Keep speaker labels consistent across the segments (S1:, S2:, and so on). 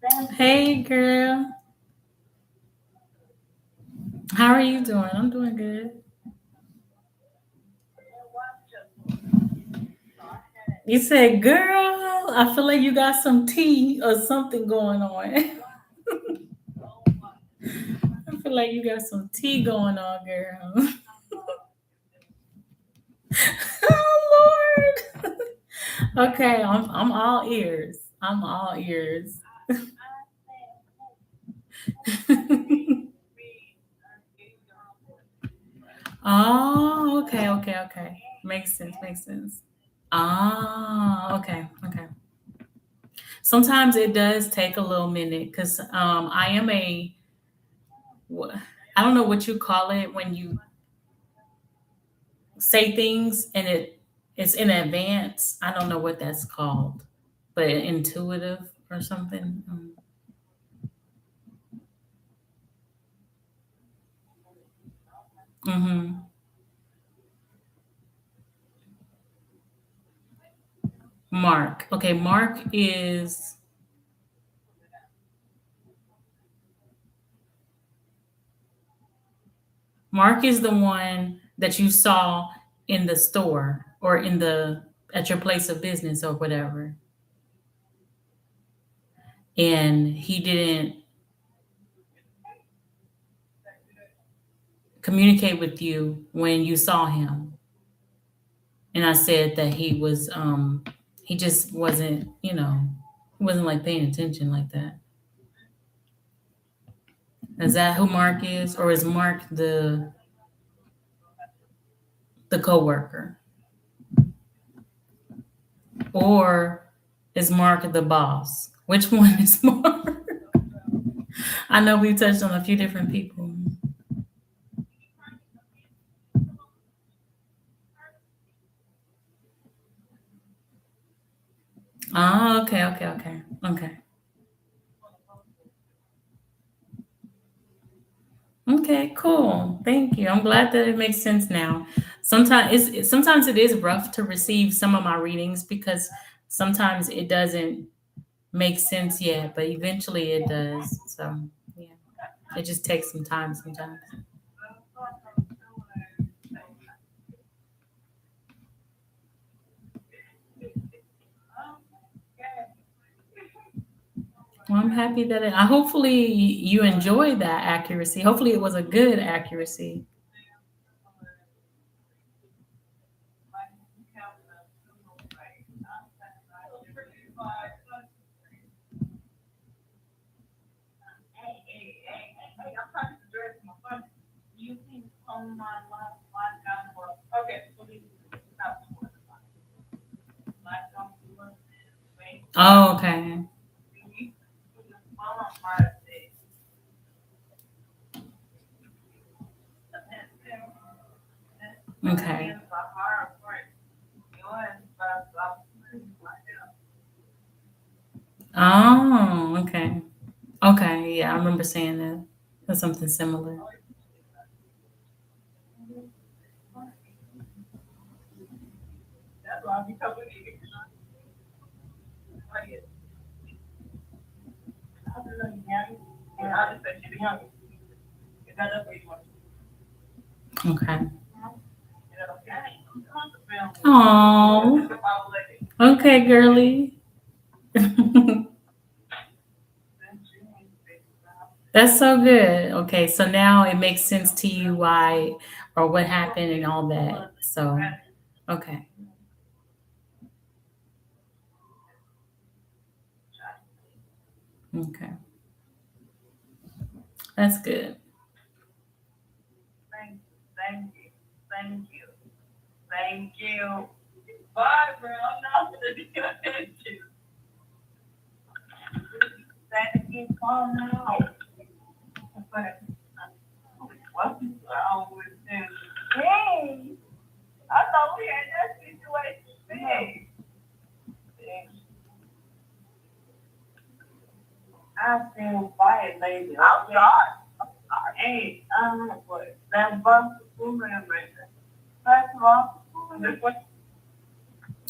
S1: Hey girl, how are you doing? I'm doing good. You said, girl, I feel like you got some tea or something going on. I feel like you got some tea going on, girl. Oh Lord. Okay, I'm all ears. I'm all ears. Oh, okay, okay, okay. Makes sense, makes sense. Ah, okay, okay. Sometimes it does take a little minute because I am wh- I don't know what you call it when you say things and it's in advance. I don't know what that's called, but intuitive or something. Mm-hmm. Mark. Okay, Mark is the one that you saw in the store or in the at your place of business or whatever, and he didn't communicate with you when you saw him. And I said that he just wasn't, he wasn't like paying attention like that. Is that who Mark is, or is Mark the coworker, or is Mark the boss? Which one is Mark? I know we touched on a few different people. Oh, okay, okay, okay, okay, okay. Cool. Thank you. I'm glad that it makes sense now. Sometimes it is rough to receive some of my readings because sometimes it doesn't make sense yet, but eventually it does. So yeah, it just takes some time sometimes. Well, I'm happy that hopefully you enjoyed that accuracy. Hopefully it was a good accuracy. Oh, okay. Okay. Oh, okay. Okay. Yeah, I remember saying that. That's something similar. Okay. Oh. Okay, girly. That's so good. Okay, so now it makes sense to you why or what happened and all that. So, okay, okay, that's good.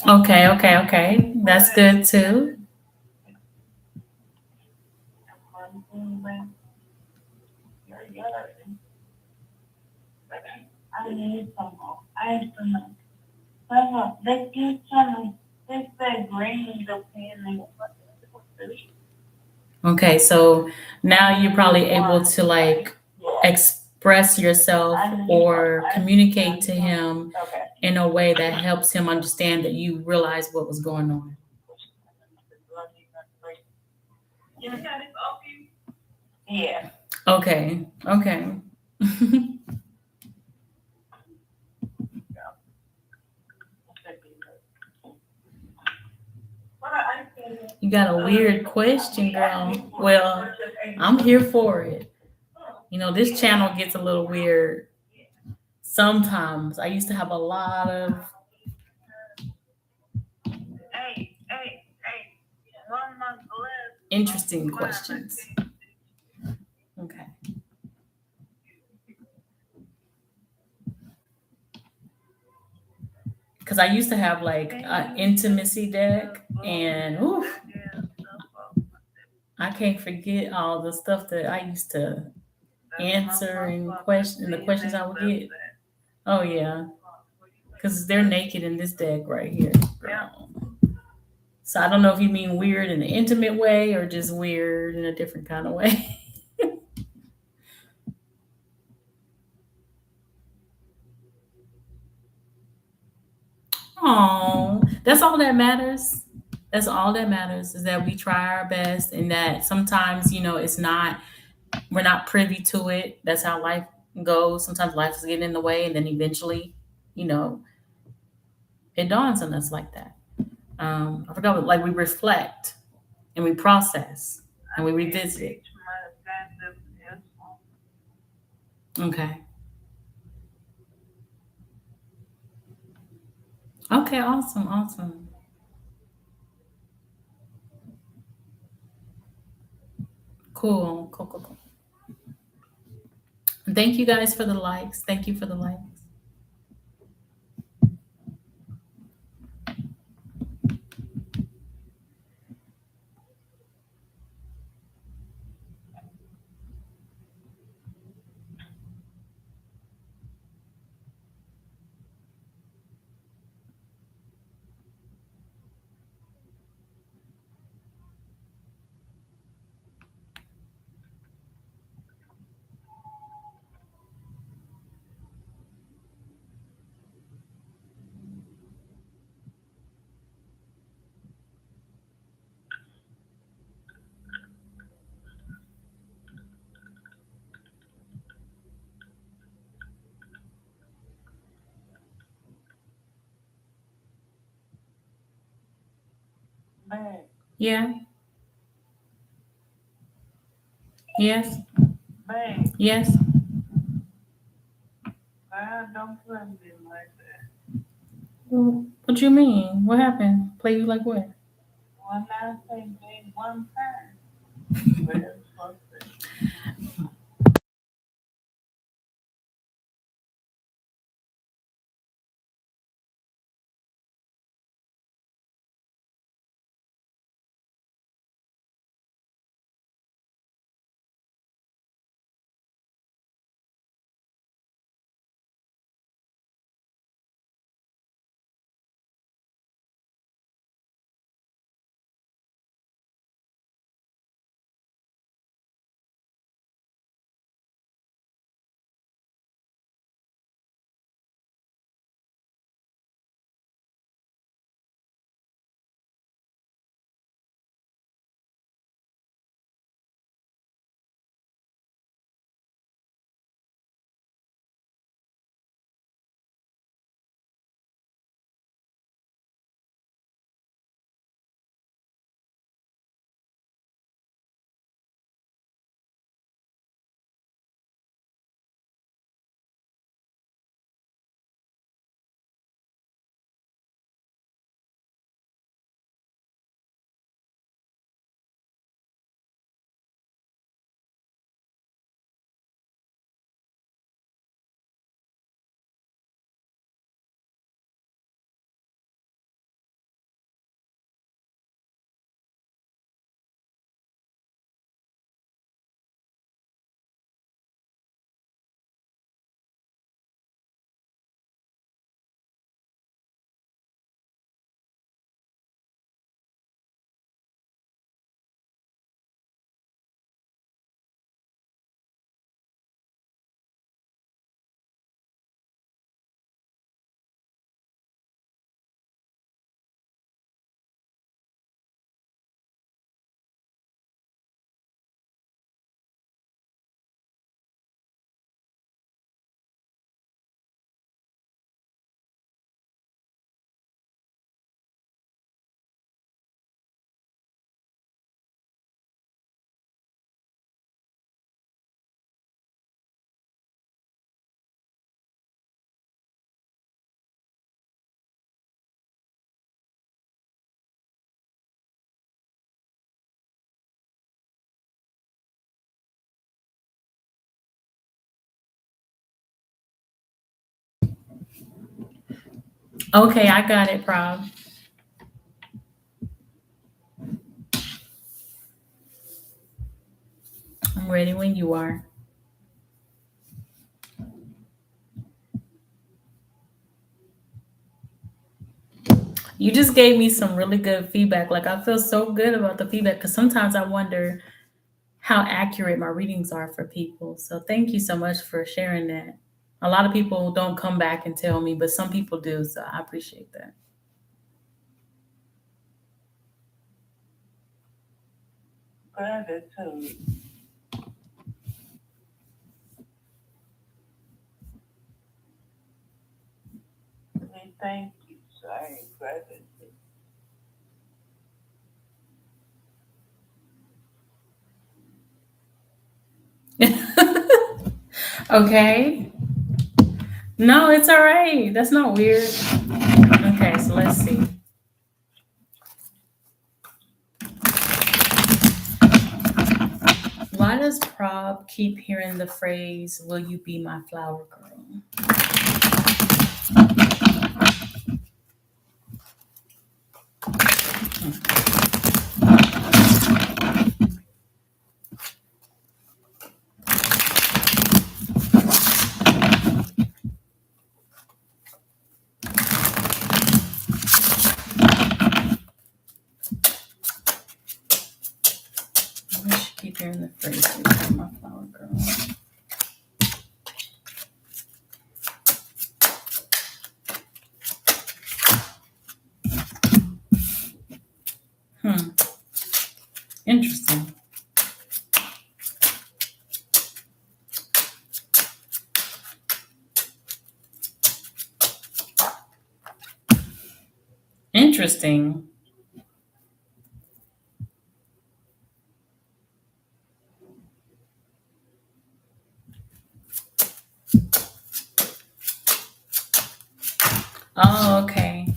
S1: Okay, okay, okay. That's good too. Okay, so now you're probably able to like express yourself or communicate to him in a way that helps him understand that you realize what was going on. Okay, okay. You got a weird question, girl. Well, I'm here for it. You know, this channel gets a little weird sometimes. I used to have a lot of interesting questions. Okay. Because I used to have like an intimacy deck, and oof, I can't forget all the stuff that I used to answer and question, and the questions I would get. Oh yeah, because they're naked in this deck right here. Girl. So I don't know if you mean weird in an intimate way or just weird in a different kind of way. Oh, that's all that matters. That's all that matters is that we try our best, and that sometimes, you know, it's not, we're not privy to it. That's how life goes. Sometimes life is getting in the way, and then eventually, you know, it dawns on us like that. I forgot what, like we reflect and we process and we revisit. Okay. Okay. Awesome. Awesome. Cool. Cool. Cool. Cool. Thank you guys for the likes. Thank you for the likes. Yeah. Yes. Yes. Well, what do you mean? What happened? Play you like what? Okay, I got it, Prob. I'm ready when you are. You just gave me some really good feedback. Like, I feel so good about the feedback because sometimes I wonder how accurate my readings are for people. So thank you so much for sharing that. A lot of people don't come back and tell me, but some people do. So I appreciate that.
S2: Gratitude. We thank you. Sorry, gratitude.
S1: Okay. No, it's all right. That's not weird. Okay, so let's see. Why does Prob keep hearing the phrase, "Will you be my flower girl?" Why does she keep hearing the phrase, "Will you be my flower girl?" Hmm. Interesting. Interesting. Oh, okay.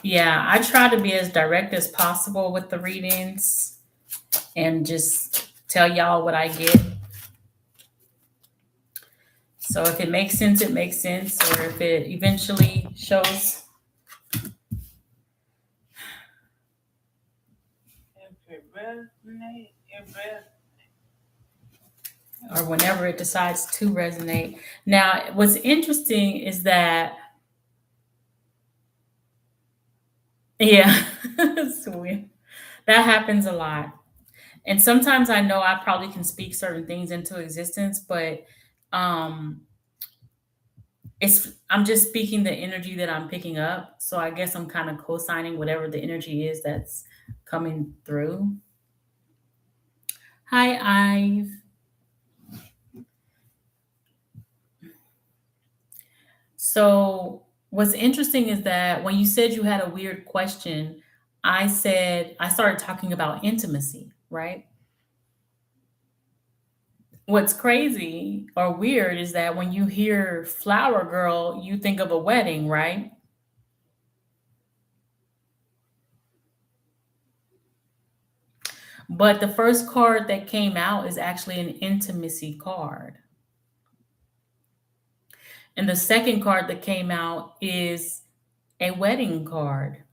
S1: Yeah, I try to be as direct as possible with the readings and just tell y'all what I get. So if it makes sense, it makes sense. Or if it eventually shows,
S2: If it resonates, it resonates.
S1: or whenever it decides to resonate. Now, what's interesting is that, yeah, it's weird. That happens a lot. And sometimes I know I probably can speak certain things into existence, but um, I'm just speaking the energy that I'm picking up. So I guess I'm kind of co-signing whatever the energy is that's coming through. Hi, Ive. So what's interesting is that when you said you had a weird question, I started talking about intimacy, right? What's crazy or weird is that when you hear flower girl, you think of a wedding, right? But the first card that came out is actually an intimacy card. And the second card that came out is a wedding card.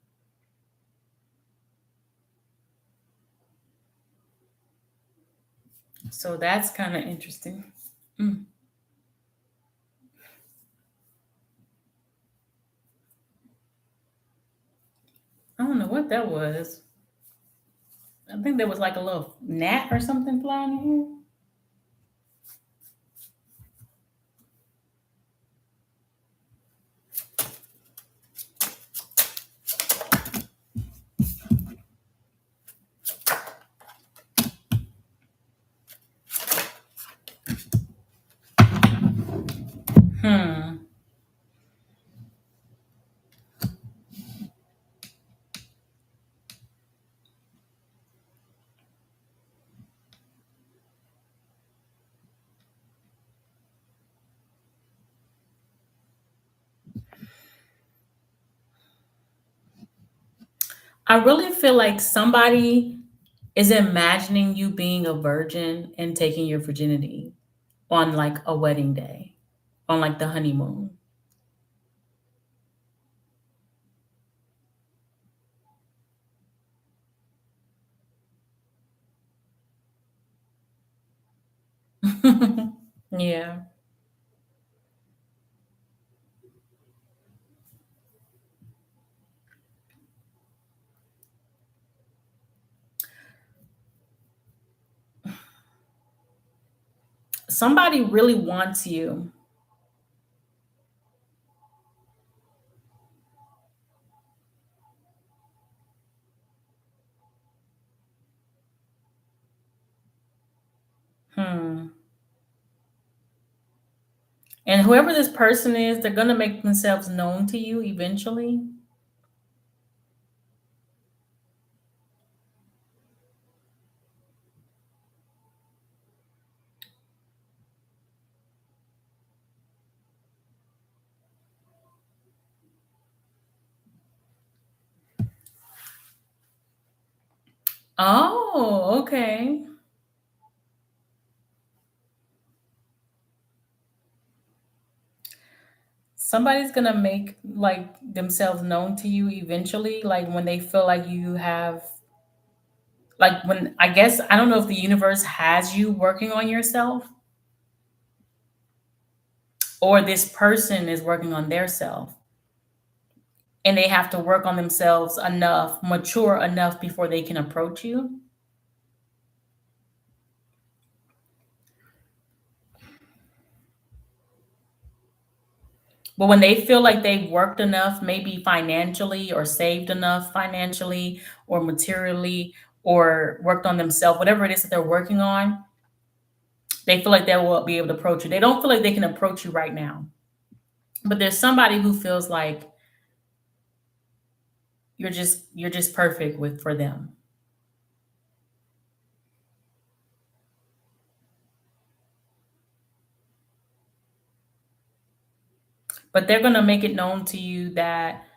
S1: So that's kind of interesting. Mm, I don't know what that was. I think there was like a little gnat or something flying in here. Hmm. I really feel like somebody is imagining you being a virgin and taking your virginity on like a wedding day on like the honeymoon. Yeah. Somebody really wants you. Hmm. And whoever this person is, they're going to make themselves known to you eventually. Oh, okay. Somebody's going to make like themselves known to you eventually, like when they feel like you have, like when, I guess, I don't know if the universe has you working on yourself or this person is working on their self and they have to work on themselves enough, mature enough before they can approach you. But when they feel like they've worked enough, maybe financially or saved enough financially or materially or worked on themselves, whatever it is that they're working on, they feel like they will be able to approach you. They don't feel like they can approach you right now. But there's somebody who feels like you're just perfect with for them. But they're gonna make it known to you that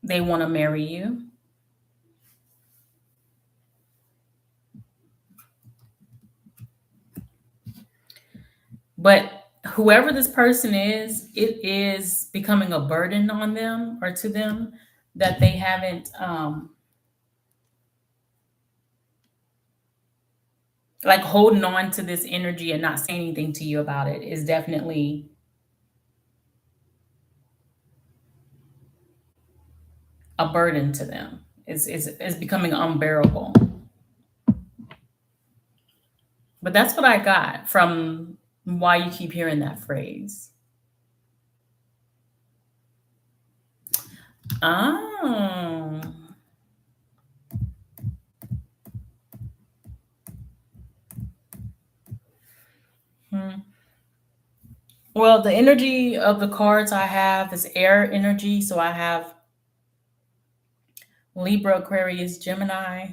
S1: they want to marry you. But whoever this person is, it is becoming a burden on them or to them that they haven't like holding on to this energy and not saying anything to you about it is definitely a burden to them. It's becoming unbearable. But that's what I got from why you keep hearing that phrase. Oh. Hmm. Well, the energy of the cards I have is air energy. So I have Libra, Aquarius, Gemini,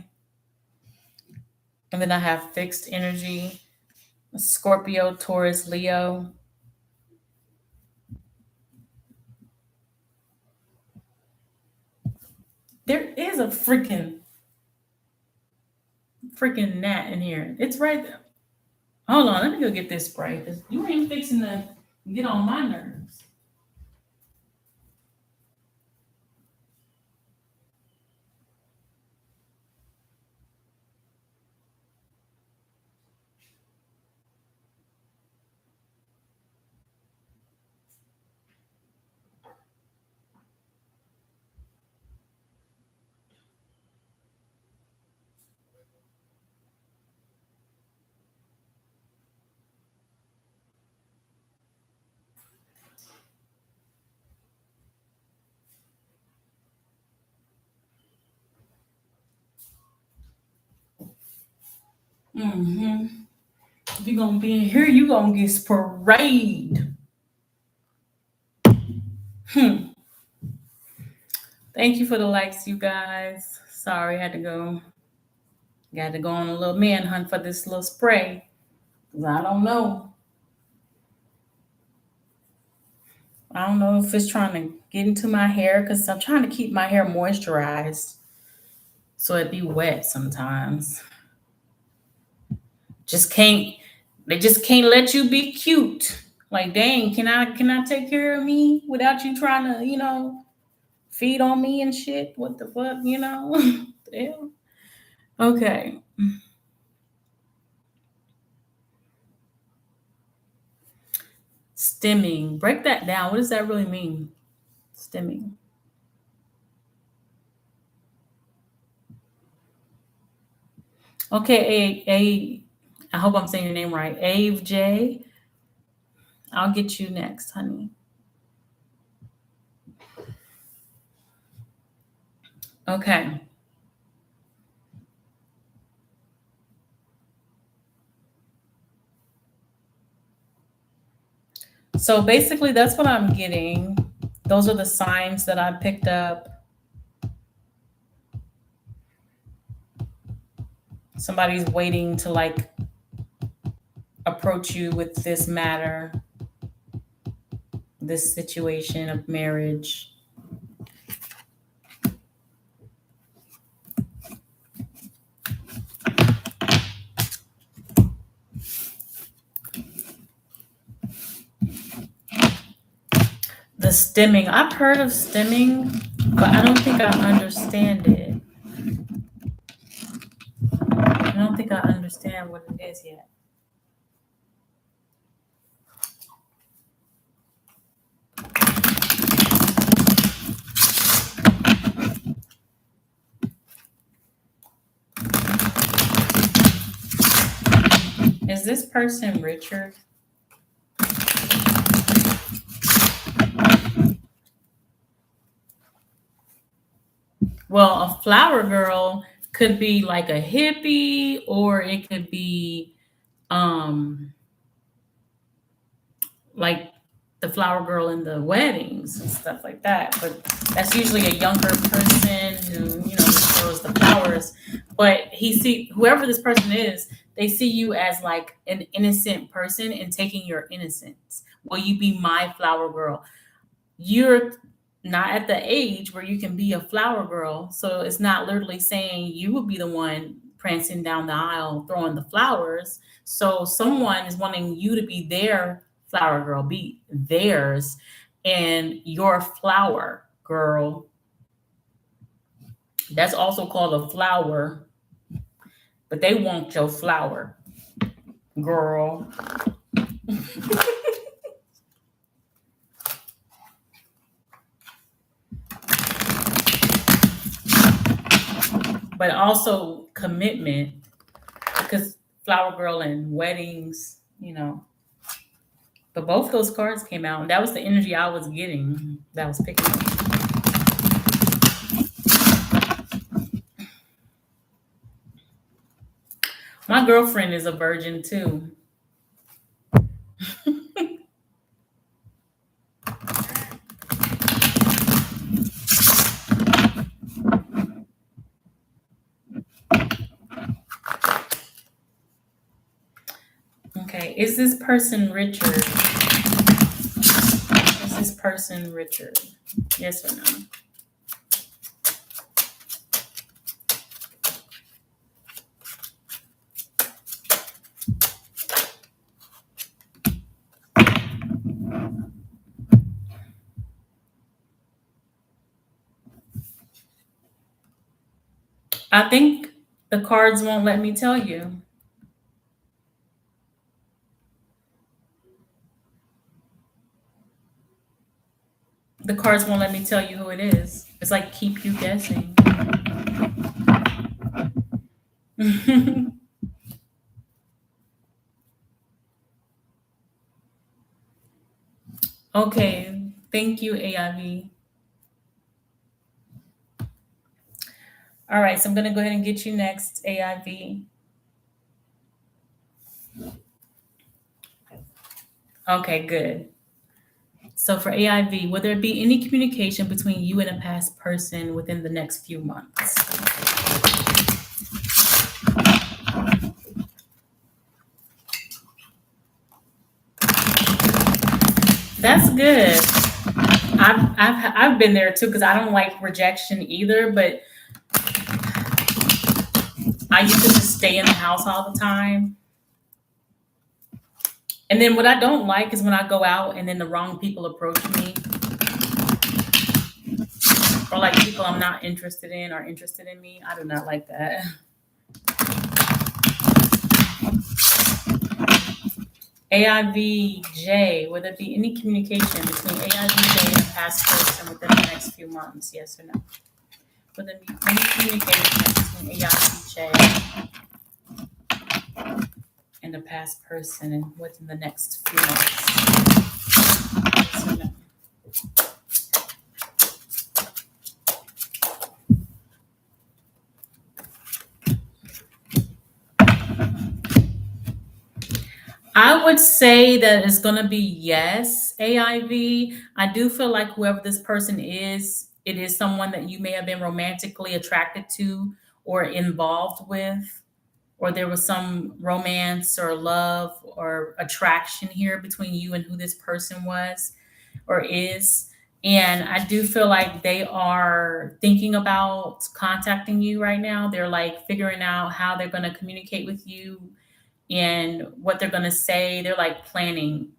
S1: and then I have fixed energy, Scorpio, Taurus, Leo. There is a freaking gnat in here. It's right there. Hold on, let me go get this spray because you ain't fixing to get on my nerves. Mm-hmm. If you're gonna be in here, you gonna get sprayed. Hmm. Thank you for the likes, you guys. Sorry, I had to go. Got to go on a little manhunt for this little spray. 'Cause I don't know if it's trying to get into my hair because I'm trying to keep my hair moisturized so it be wet sometimes. Just can't they just can't let you be cute Like, dang, can I take care of me without you trying to, feed on me and shit? What the fuck, The hell? Okay. Stimming. Break that down. What does that really mean? Stimming. Okay, I hope I'm saying your name right. Ave J. I'll get you next, honey. Okay. So basically, that's what I'm getting. Those are the signs that I picked up. Somebody's waiting to like approach you with this matter, this situation of marriage. The stimming. I've heard of stimming, but I don't think I understand it. I don't think I understand what it is yet. Is this person Richard? Well, a flower girl could be like a hippie, or it could be um like the flower girl in the weddings and stuff like that. But that's usually a younger person who, throws the flowers. But whoever this person is, they see you as like an innocent person and taking your innocence. Will you be my flower girl? You're not at the age where you can be a flower girl. So it's not literally saying you would be the one prancing down the aisle throwing the flowers. So someone is wanting you to be their flower girl, be theirs, and your flower girl. That's also called a flower, but they want your flower girl. But also commitment, because flower girl and weddings, But both those cards came out, and that was the energy I was getting. That was picking up. My girlfriend is a virgin too. Okay, is this person Richard? Is this person Richard? Yes or no? I think the cards won't let me tell you. The cards won't let me tell you who it is. It's like keep you guessing. Okay, thank you, AIV. All right, so I'm going to go ahead and get you next, AIV. Okay, good. So for AIV, will there be any communication between you and a past person within the next few months? That's good. I've been there too, because I don't like rejection either, but I used to just stay in the house all the time. And then what I don't like is when I go out and then the wrong people approach me, or like people I'm not interested in are interested in me. I do not like that. AIVJ, will there be any communication between AIVJ and a past person within the next few months? Yes or no? Will there be any communication between AIVJ and a past person and within the next few months? Yes or no? I would say that it's going to be yes, AIV. I do feel like whoever this person is, it is someone that you may have been romantically attracted to or involved with, or there was some romance or love or attraction here between you and who this person was or is. And I do feel like they are thinking about contacting you right now. They're like figuring out how they're going to communicate with you and what they're going to say. They're like planning,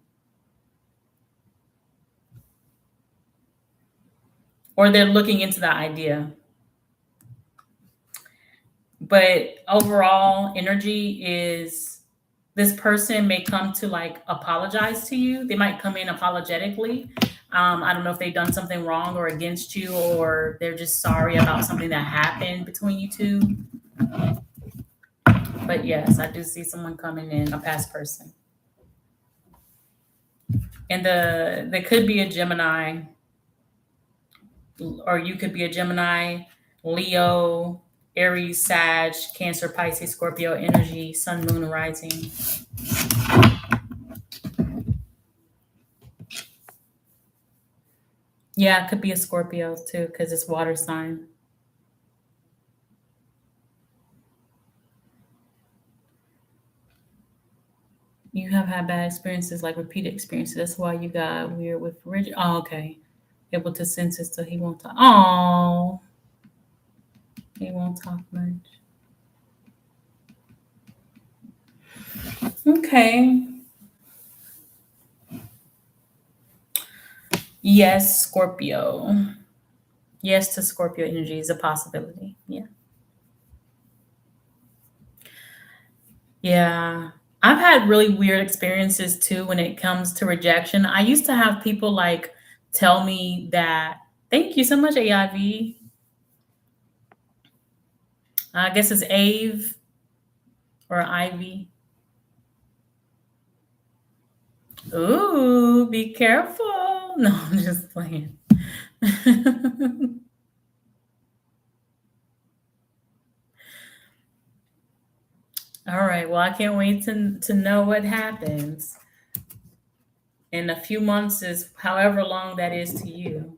S1: or they're looking into the idea. But overall, energy is this person may come to like apologize to you. They might come in apologetically. I don't know if they've done something wrong or against you, or they're just sorry about something that happened between you two. But yes, I do see someone coming in, a past person. And there could be a Gemini, or you could be a Gemini, Leo, Aries, Sag, Cancer, Pisces, Scorpio energy, Sun, Moon, Rising. Yeah, it could be a Scorpio too, because it's water sign. You have had bad experiences, like repeated experiences. That's why you got weird with Richard. Oh, okay. Able to sense it, so he won't talk. Oh, he won't talk much. Okay. Yes, Scorpio. Yes to Scorpio energy is a possibility. Yeah. Yeah. I've had really weird experiences too when it comes to rejection. I used to have people like tell me that, thank you so much, AIV. I guess it's Ave or Ivy. Ooh, be careful. No, I'm just playing. All right. Well, I can't wait to know what happens in a few months, is however long that is to you.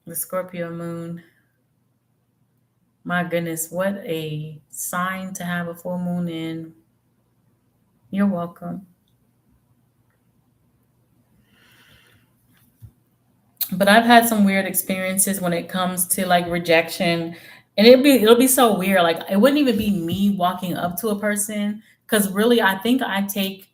S1: The Scorpio moon. My goodness, what a sign to have a full moon in. You're welcome. But I've had some weird experiences when it comes to like rejection. And it'll be so weird. Like it wouldn't even be me walking up to a person, because really I think I take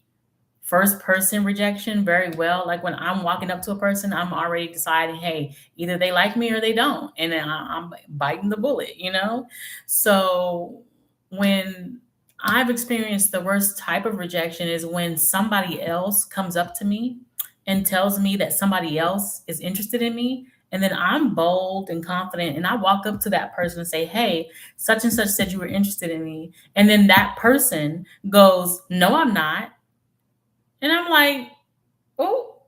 S1: first person rejection very well. Like when I'm walking up to a person, I'm already deciding, hey, either they like me or they don't. And then I'm biting the bullet, you know? So when I've experienced the worst type of rejection is when somebody else comes up to me and tells me that somebody else is interested in me. And then I'm bold and confident and I walk up to that person and say, hey, such and such said you were interested in me. And then that person goes, no, I'm not. And I'm like, oh,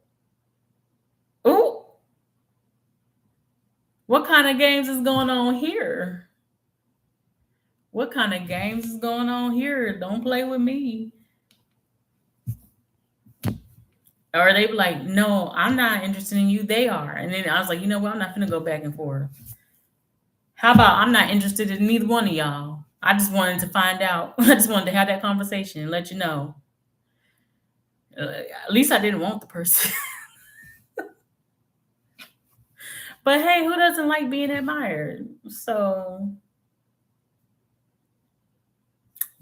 S1: oh, what kind of games is going on here? What kind of games is going on here? Don't play with me. Or they be like, no, I'm not interested in you. They are. And then I was like, you know what? I'm not going to go back and forth. How about I'm not interested in neither one of y'all? I just wanted to find out. I just wanted to have that conversation and let you know. At least I didn't want the person. But hey, who doesn't like being admired? So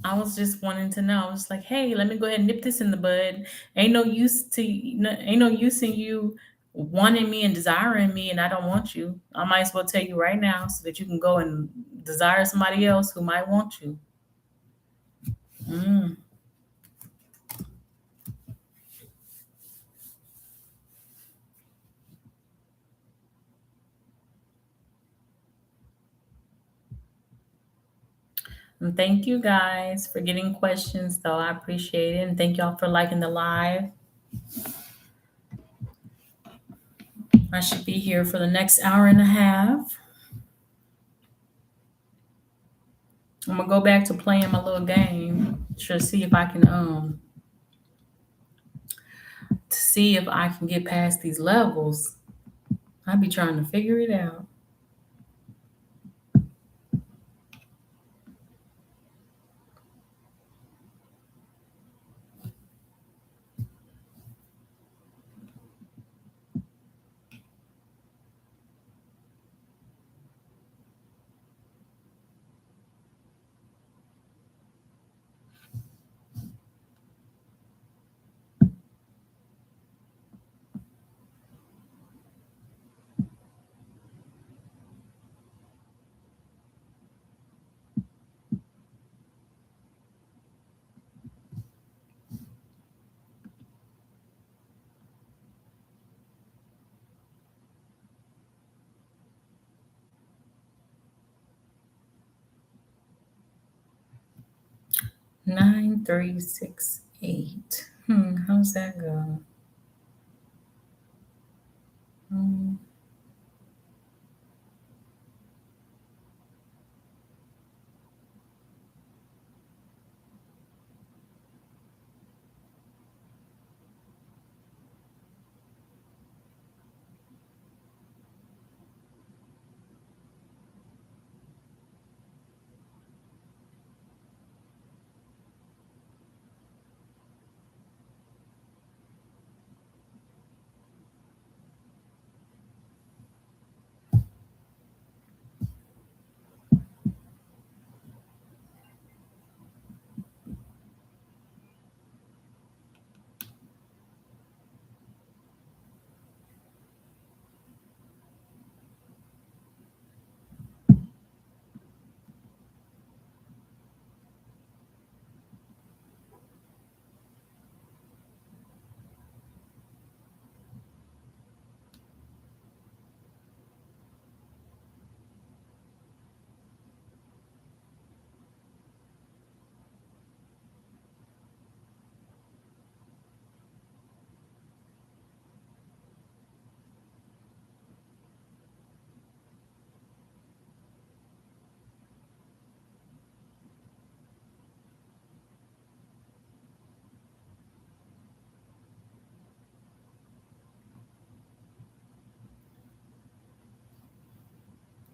S1: I was just wanting to know. I was like, hey, let me go ahead and nip this in the bud. Ain't no use in you wanting me and desiring me, and I don't want you. I might as well tell you right now so that you can go and desire somebody else who might want you. Mm. And thank you guys for getting questions, though. I appreciate it, and thank y'all for liking the live. I should be here for the next hour and a half. I'm gonna go back to playing my little game to see if I can to see if I can get past these levels. I be trying to figure it out. 9368. How's that go? Hmm.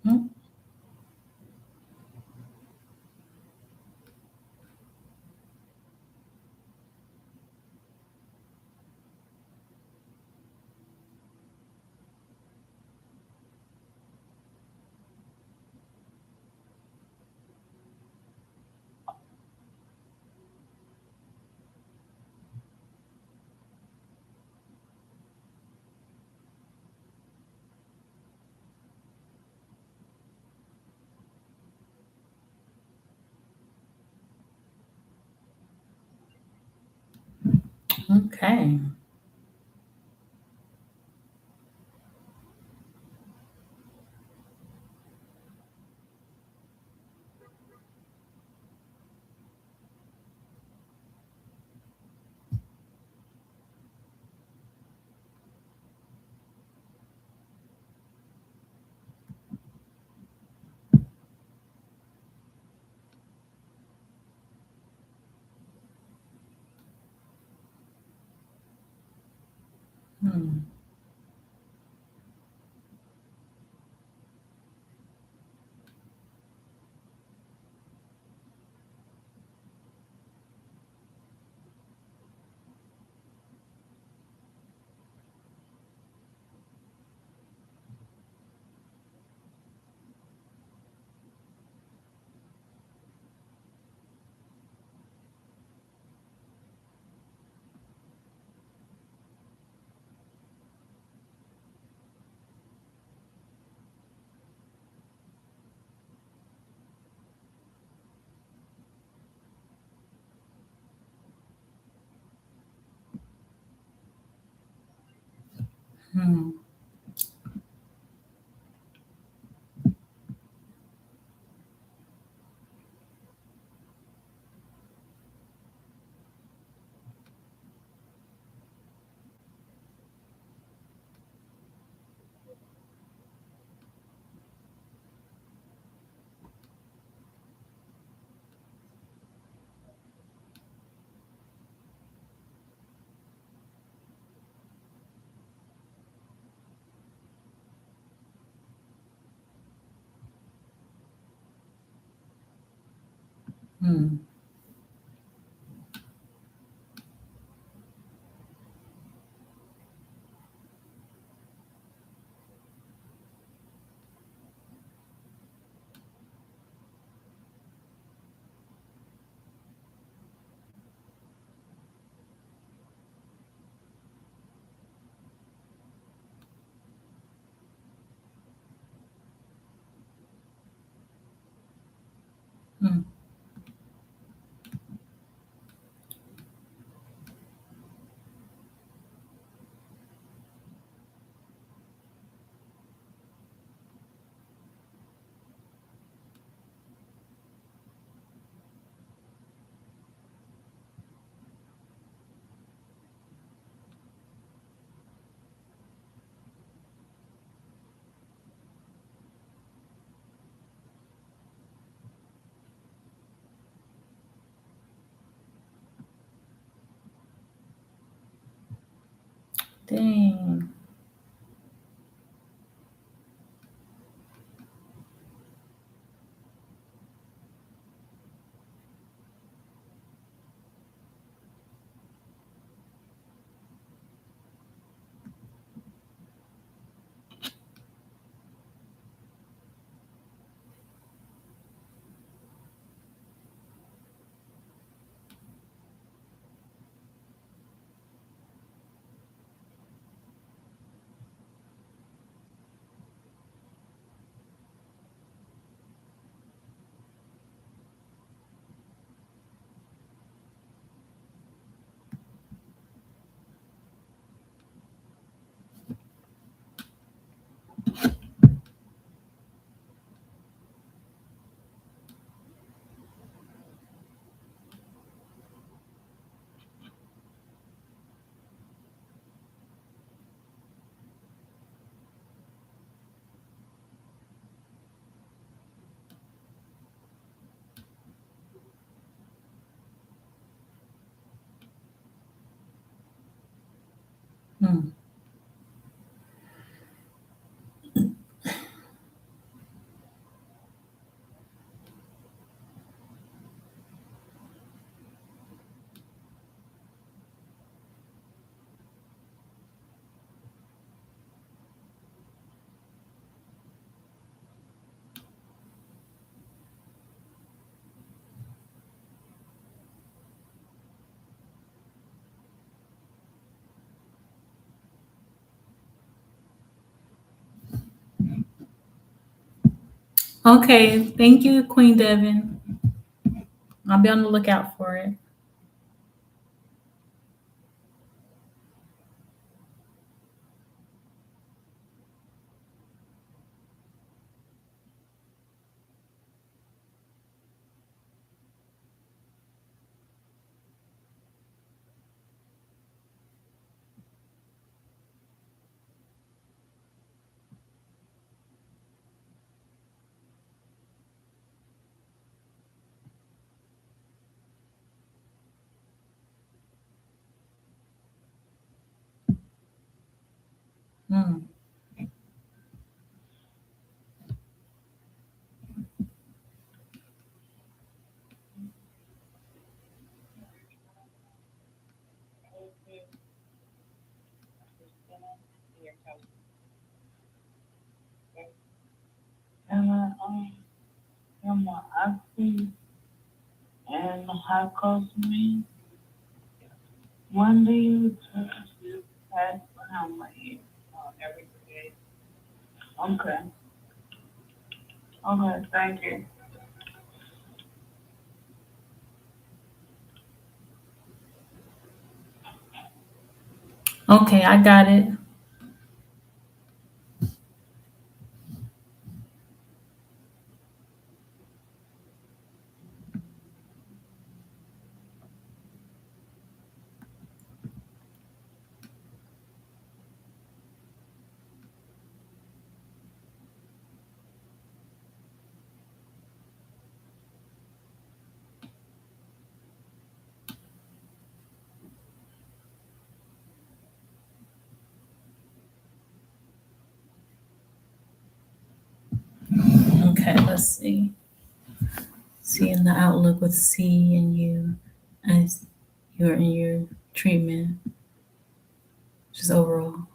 S1: Hmm. Okay. Hmm. Hmm. Hmm. Hmm. Dang. Hmm. Okay. Thank you, Queen Devon. I'll be on the lookout for it. Hmm.
S2: And I'm asking, and how close me? When do you pass behind my ear? Every day. Okay. Okay, thank you.
S1: Okay, I got it. Okay, let's see. Seeing the outlook with C and you as you're in your treatment, just overall.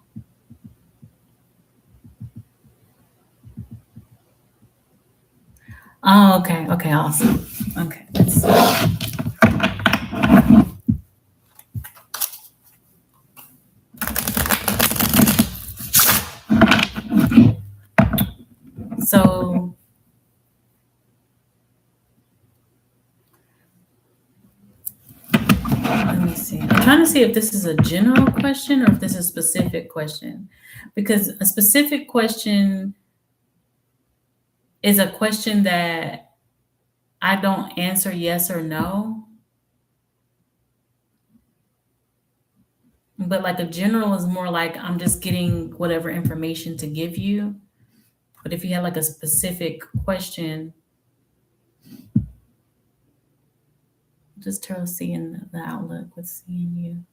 S1: Oh, okay. Okay, awesome. Okay, let's see. So let me see. I'm trying to see if this is a general question or if this is a specific question. Because a specific question is a question that I don't answer yes or no. But like a general is more like I'm just getting whatever information to give you. But if you had like a specific question, just tarot seeing the outlook with seeing you.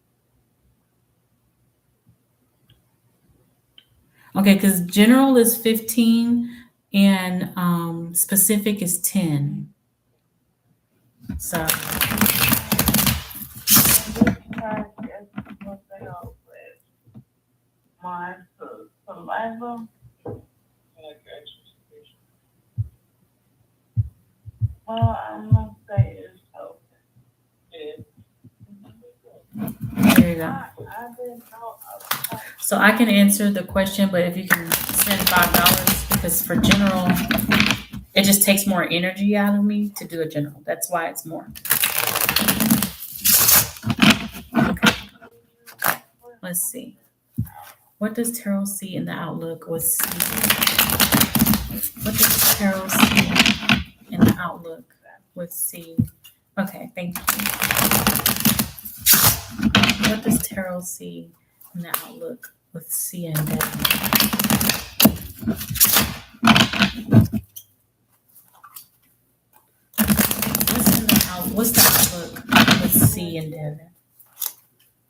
S1: Okay, because general is 15 and specific is 10. So
S2: And this card is supposed to help with my saliva. Well, I'm gonna say it's helping.
S1: there you go.
S2: I didn't know.
S1: So I can answer the question, but if you can send $5 because for general, it just takes more energy out of me to do a general. That's why it's more. Okay, let's see. What does tarot see in the outlook with C? What does tarot see in the outlook with C? Okay, thank you. What does tarot see in the outlook with C and Devin? What's the outlook with C and Devin?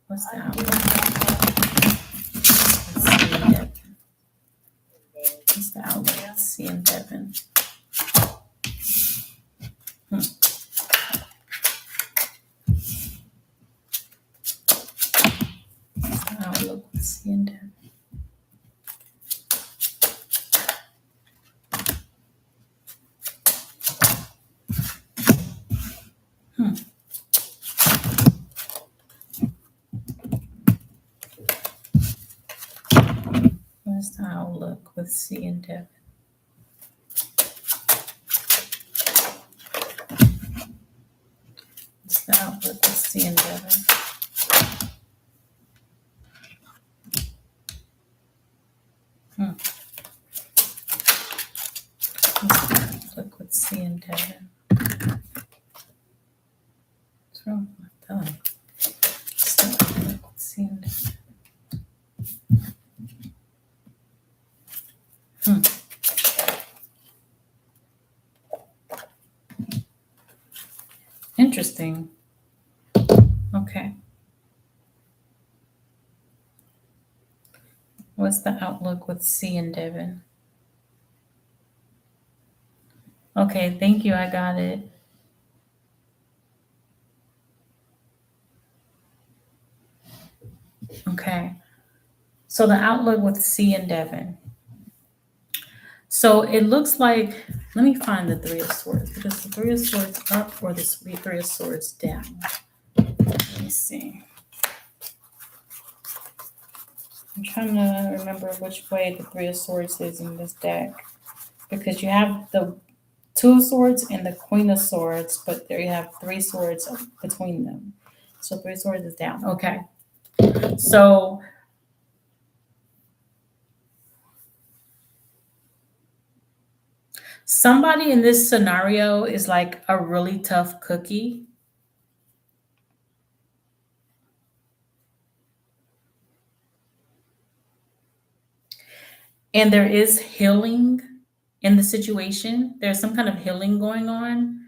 S1: What's the outlook with C and Devin? What's the outlook with C and Devin? Outlook with C and Devin. What's the outlook with C and Devin? What's the outlook with C and Devin? What's the outlook with C and Devin? What's wrong with my thumb? What's the outlook with C and Devin? Interesting. Okay. What's the outlook with C and Devin? Okay, thank you. I got it. Okay. So the outlook with C and Devin. So it looks like, let me find the Three of Swords because the Three of Swords up or the Three of Swords down. Let me see. I'm trying to remember which way the Three of Swords is in this deck because you have the Two of Swords and the Queen of Swords, but there you have Three Swords between them. So Three of Swords is down. Okay. So somebody in this scenario is like a really tough cookie. And there is healing in the situation. There's some kind of healing going on.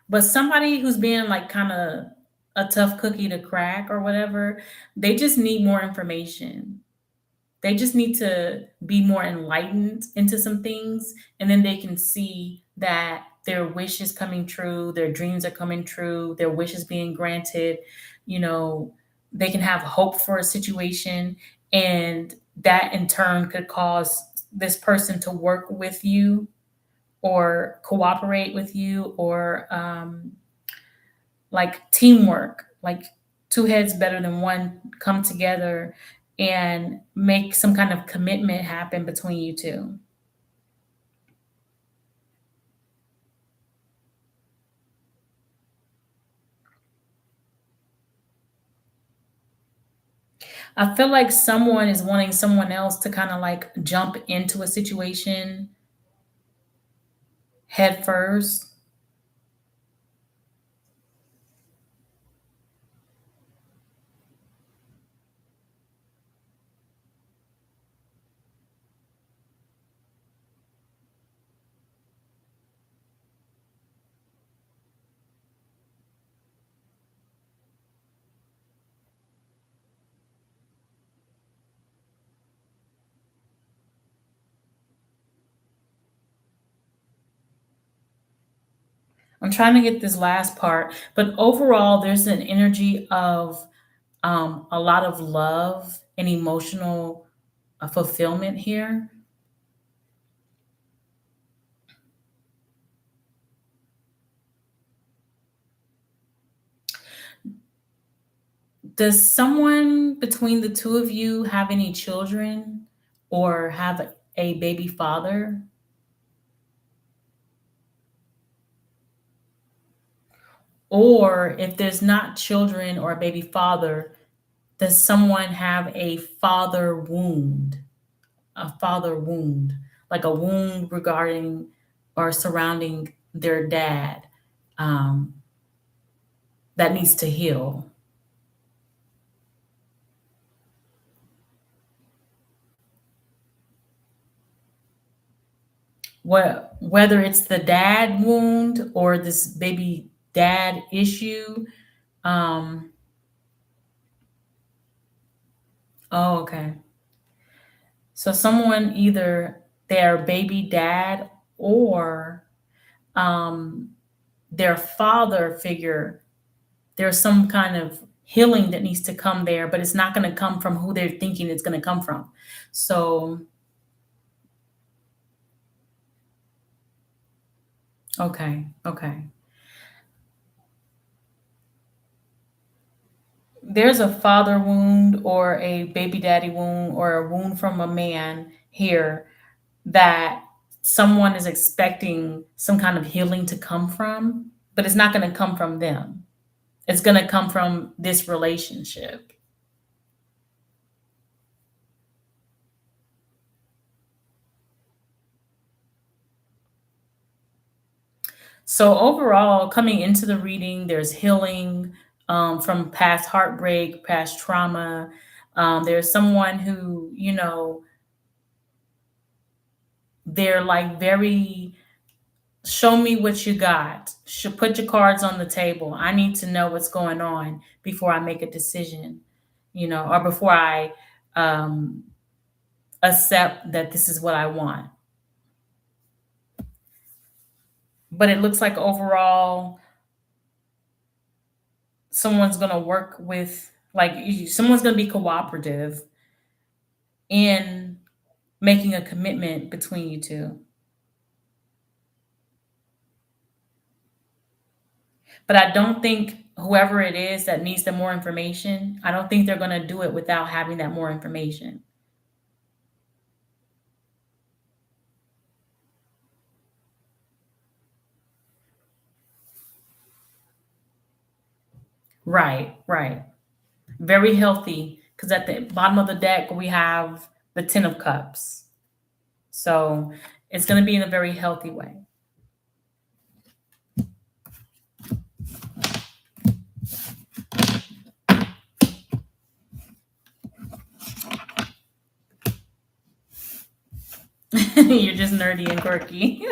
S1: But somebody who's being like kind of a tough cookie to crack or whatever, they just need more information. They just need to be more enlightened into some things, and then they can see that their wish is coming true, their dreams are coming true, their wishes being granted. You know, they can have hope for a situation, and that in turn could cause this person to work with you or cooperate with you, or like teamwork, like two heads better than one, come together and make some kind of commitment happen between you two. I feel like someone is wanting someone else to kind of like jump into a situation head first. I'm trying to get this last part, but overall, there's an energy of a lot of love and emotional fulfillment here. Does someone between the two of you have any children or have a baby father? Or if there's not children or a baby father, does someone have a father wound? A father wound, like a wound regarding or surrounding their dad, um, that needs to heal. Whether it's the dad wound or this baby dad issue. Um, oh, okay. So someone, either their baby dad or um, their father figure, there's some kind of healing that needs to come there, but it's not going to come from who they're thinking it's going to come from. So, okay, okay. There's a father wound or a baby daddy wound or a wound from a man here that someone is expecting some kind of healing to come from, but it's not going to come from them. It's going to come from this relationship. So, overall, coming into the reading, there's healing from past heartbreak, past trauma. There's someone who, they're like very, show me what you got. Should put your cards on the table. I need to know what's going on before I make a decision, or before I um, accept that this is what I want. But it looks like overall, someone's going to work with, like, someone's going to be cooperative in making a commitment between you two. But I don't think whoever it is that needs the more information, I don't think they're going to do it without having that more information. Right, right. Very healthy, because at the bottom of the deck, we have the 10 of Cups. So it's going to be in a very healthy way. You're just nerdy and quirky.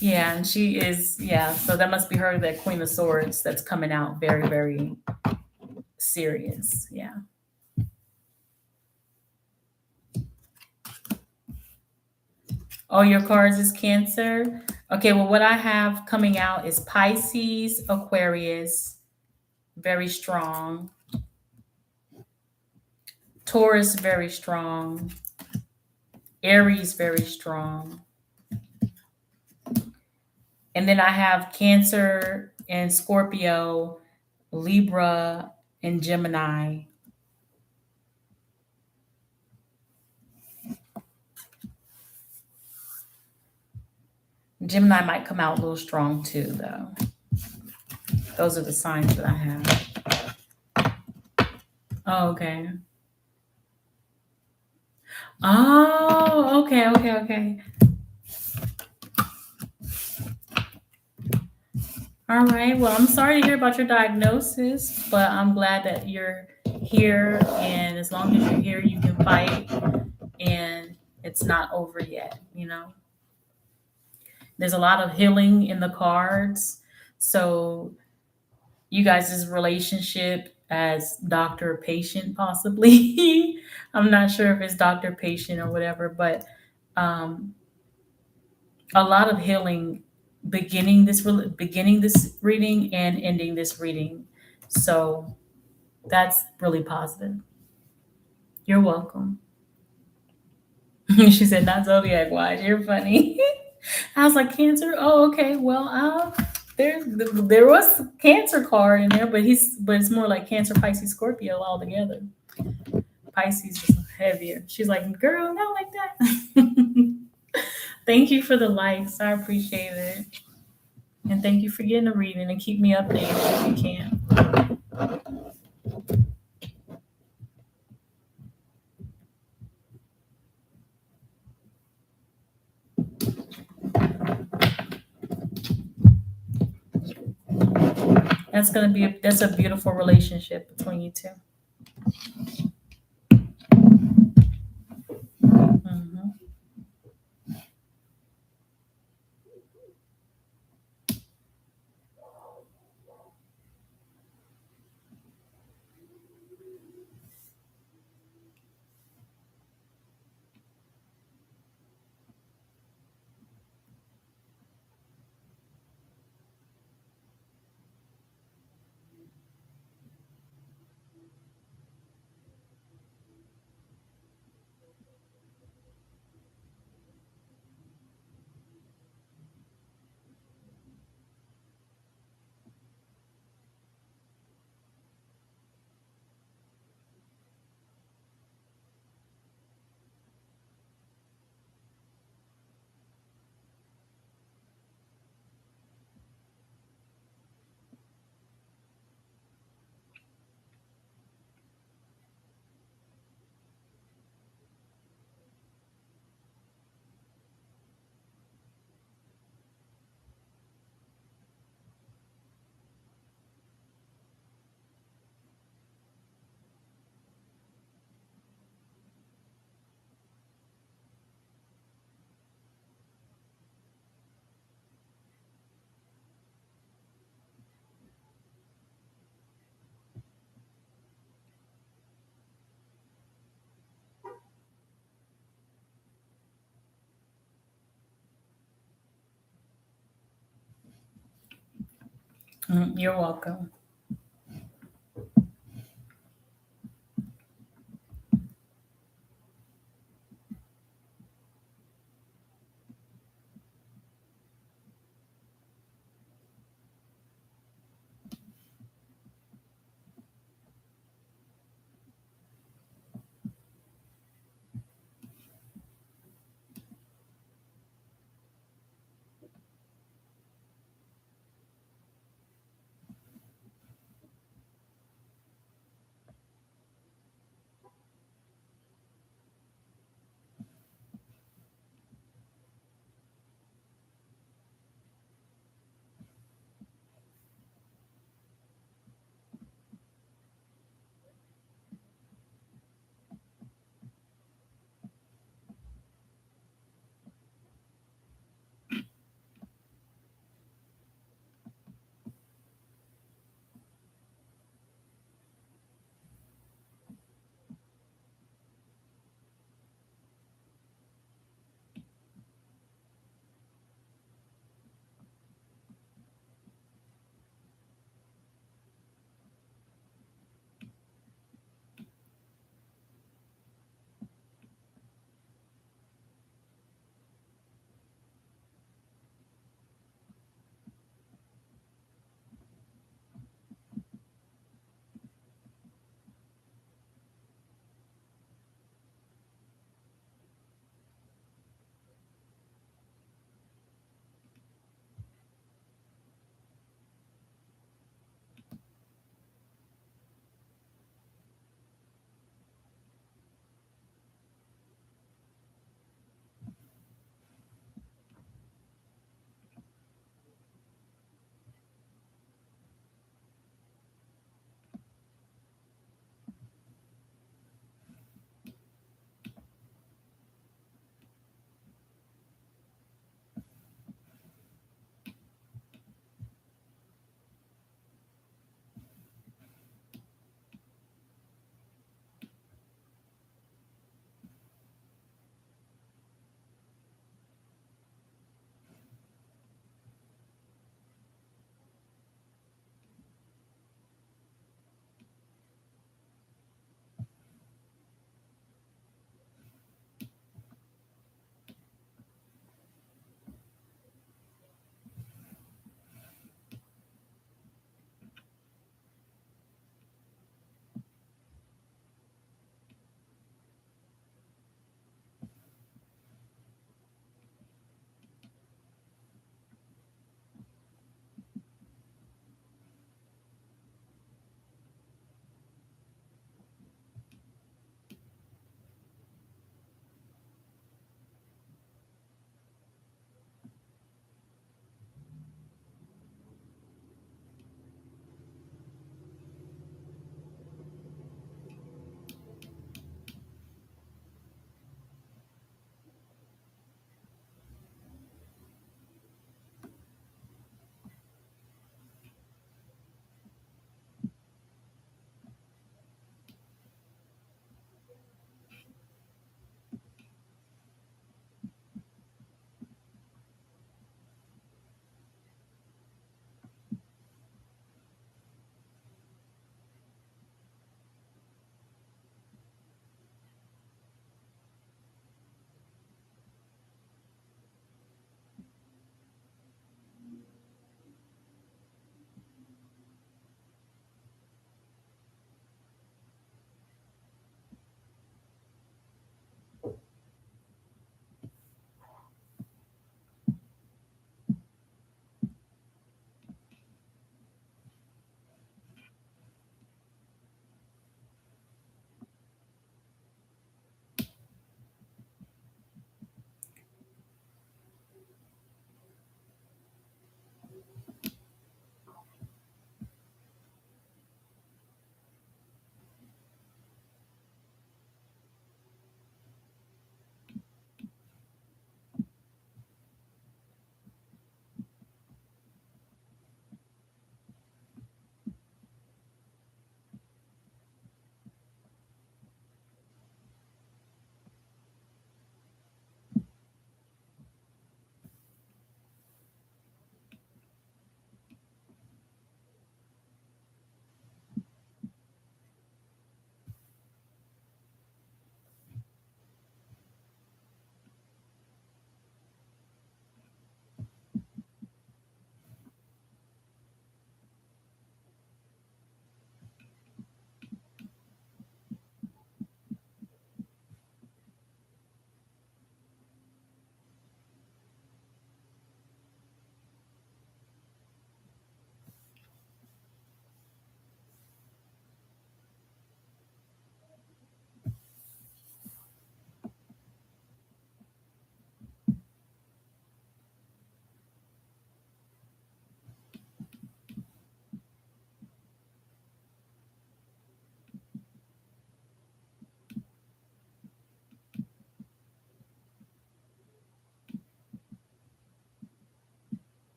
S1: Yeah, and she is, yeah. So that must be her, that Queen of Swords that's coming out very, very serious. Yeah. Oh, your cards is Cancer. Okay, well, what I have coming out is Pisces, Aquarius, very strong. Taurus, very strong. Aries, very strong. And then I have Cancer and Scorpio, Libra, and Gemini. Gemini might come out a little strong too, though. Those are the signs that I have. Oh, okay. Oh, okay, okay, okay. All right. Well, I'm sorry to hear about your diagnosis, but I'm glad that you're here. And as long as you're here, you can fight, and it's not over yet. There's a lot of healing in the cards. So, you guys' relationship as doctor patient, possibly. I'm not sure if it's doctor patient or whatever, but um, a lot of healing beginning this reading and ending this reading. So that's really positive. You're welcome. She said, not zodiac wise. You're funny. I was like, Cancer. Oh, okay. Well, there was Cancer card in there, but it's more like Cancer, Pisces, Scorpio all together. Pisces is heavier. She's like, girl, not like that. Thank you for the likes. I appreciate it. And thank you for getting a reading and keep me updated if you can. That's a beautiful relationship between you two. Hmm. You're welcome.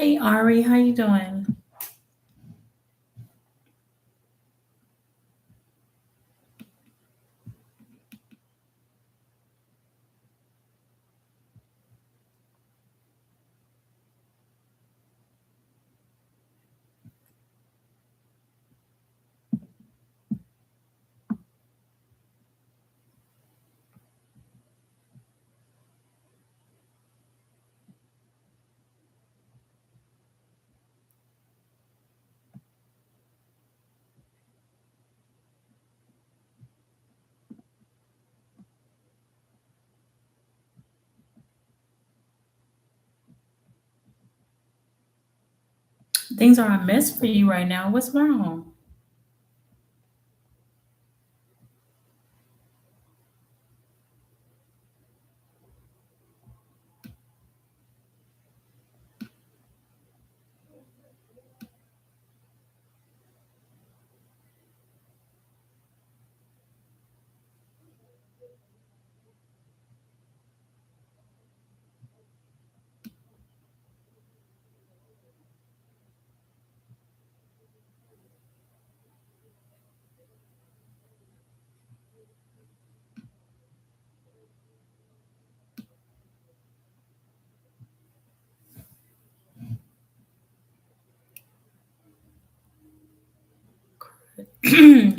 S1: Hey Ari, how you doing? Things are a mess for you right now. What's wrong?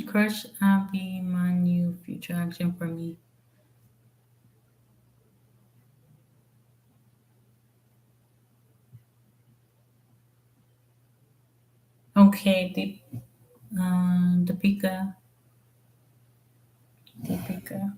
S1: Crush, I'll be my new future action for me. Okay, Deepika, Deepika.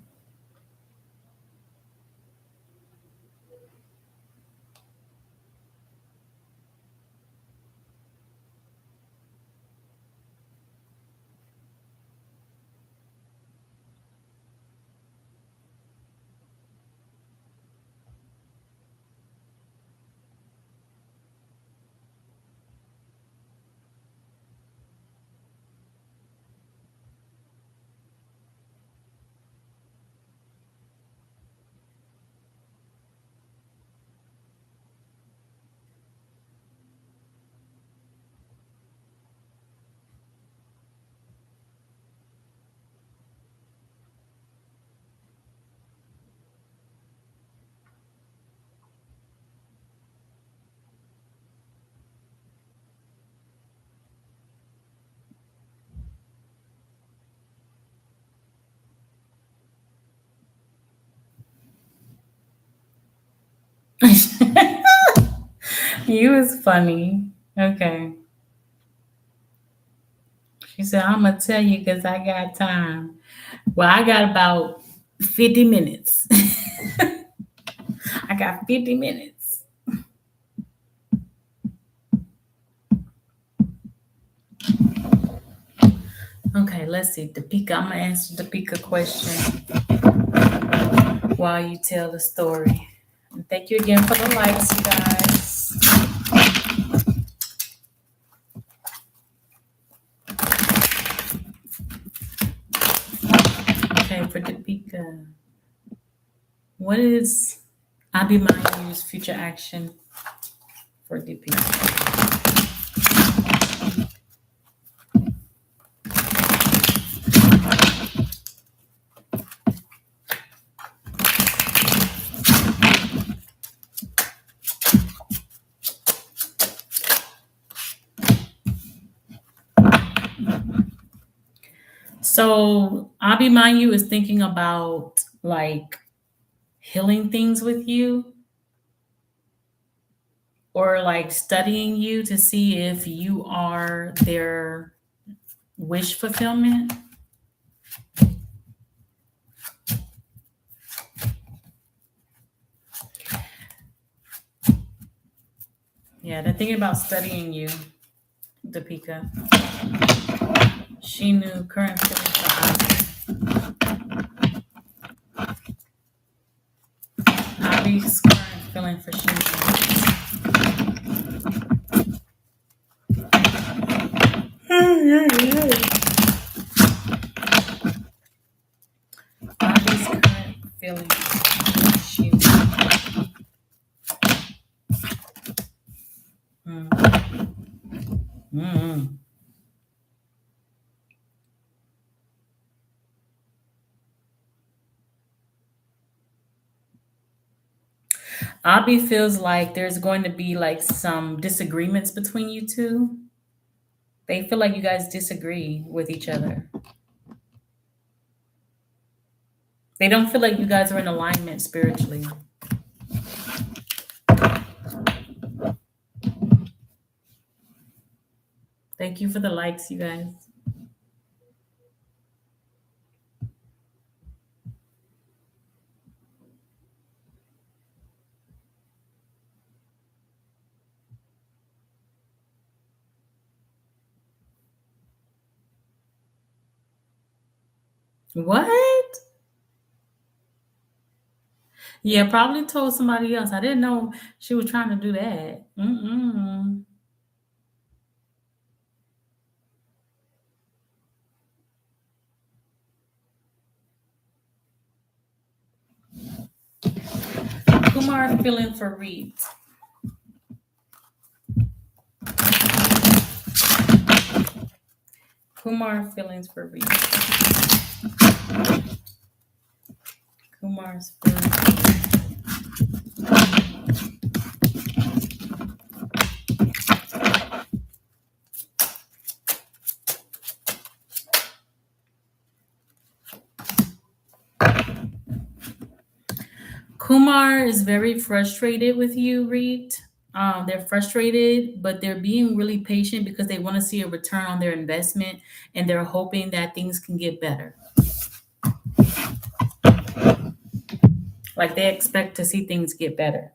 S1: You was funny. Okay. She said, I'm going to tell you because I got time. Well, I got about 50 minutes. I got 50 minutes. Okay, let's see. Deepika, I'm going to answer Deepika question while you tell the story. And thank you again for the likes, you guys. Okay, for Deepika, what is Abimanyu's future action for Deepika? So Abimanyu is thinking about like healing things with you or like studying you to see if you are their wish fulfillment. Yeah, they're thinking about studying you, Deepika. She knew current feelings for Abi's current feeling for Shinu. Abi's current feeling for Shinu. Abby feels like there's going to be like some disagreements between you two. They feel like you guys disagree with each other. They don't feel like you guys are in alignment spiritually. Thank you for the likes, you guys. What? Yeah, probably told somebody else. I didn't know she was trying to do that. Mm-mm. Kumar feeling for Reed. Kumar feelings for Reed. Kumar's feelings. Kumar is very frustrated with you, Reed. They're frustrated, but they're being really patient because they want to see a return on their investment and they're hoping that things can get better. Like they expect to see things get better.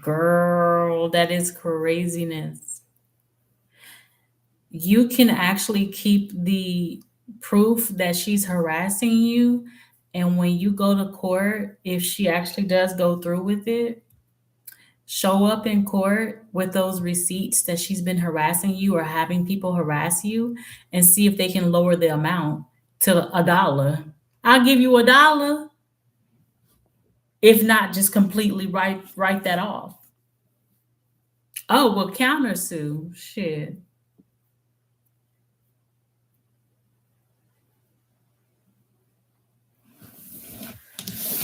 S1: Girl, that is craziness. You can actually keep the proof that she's harassing you. And when you go to court, if she actually does go through with it, show up in court with those receipts that she's been harassing you or having people harass you and see if they can lower the amount to $1. I'll give you $1. If not, just completely write that off. Oh, well, countersue. Shit.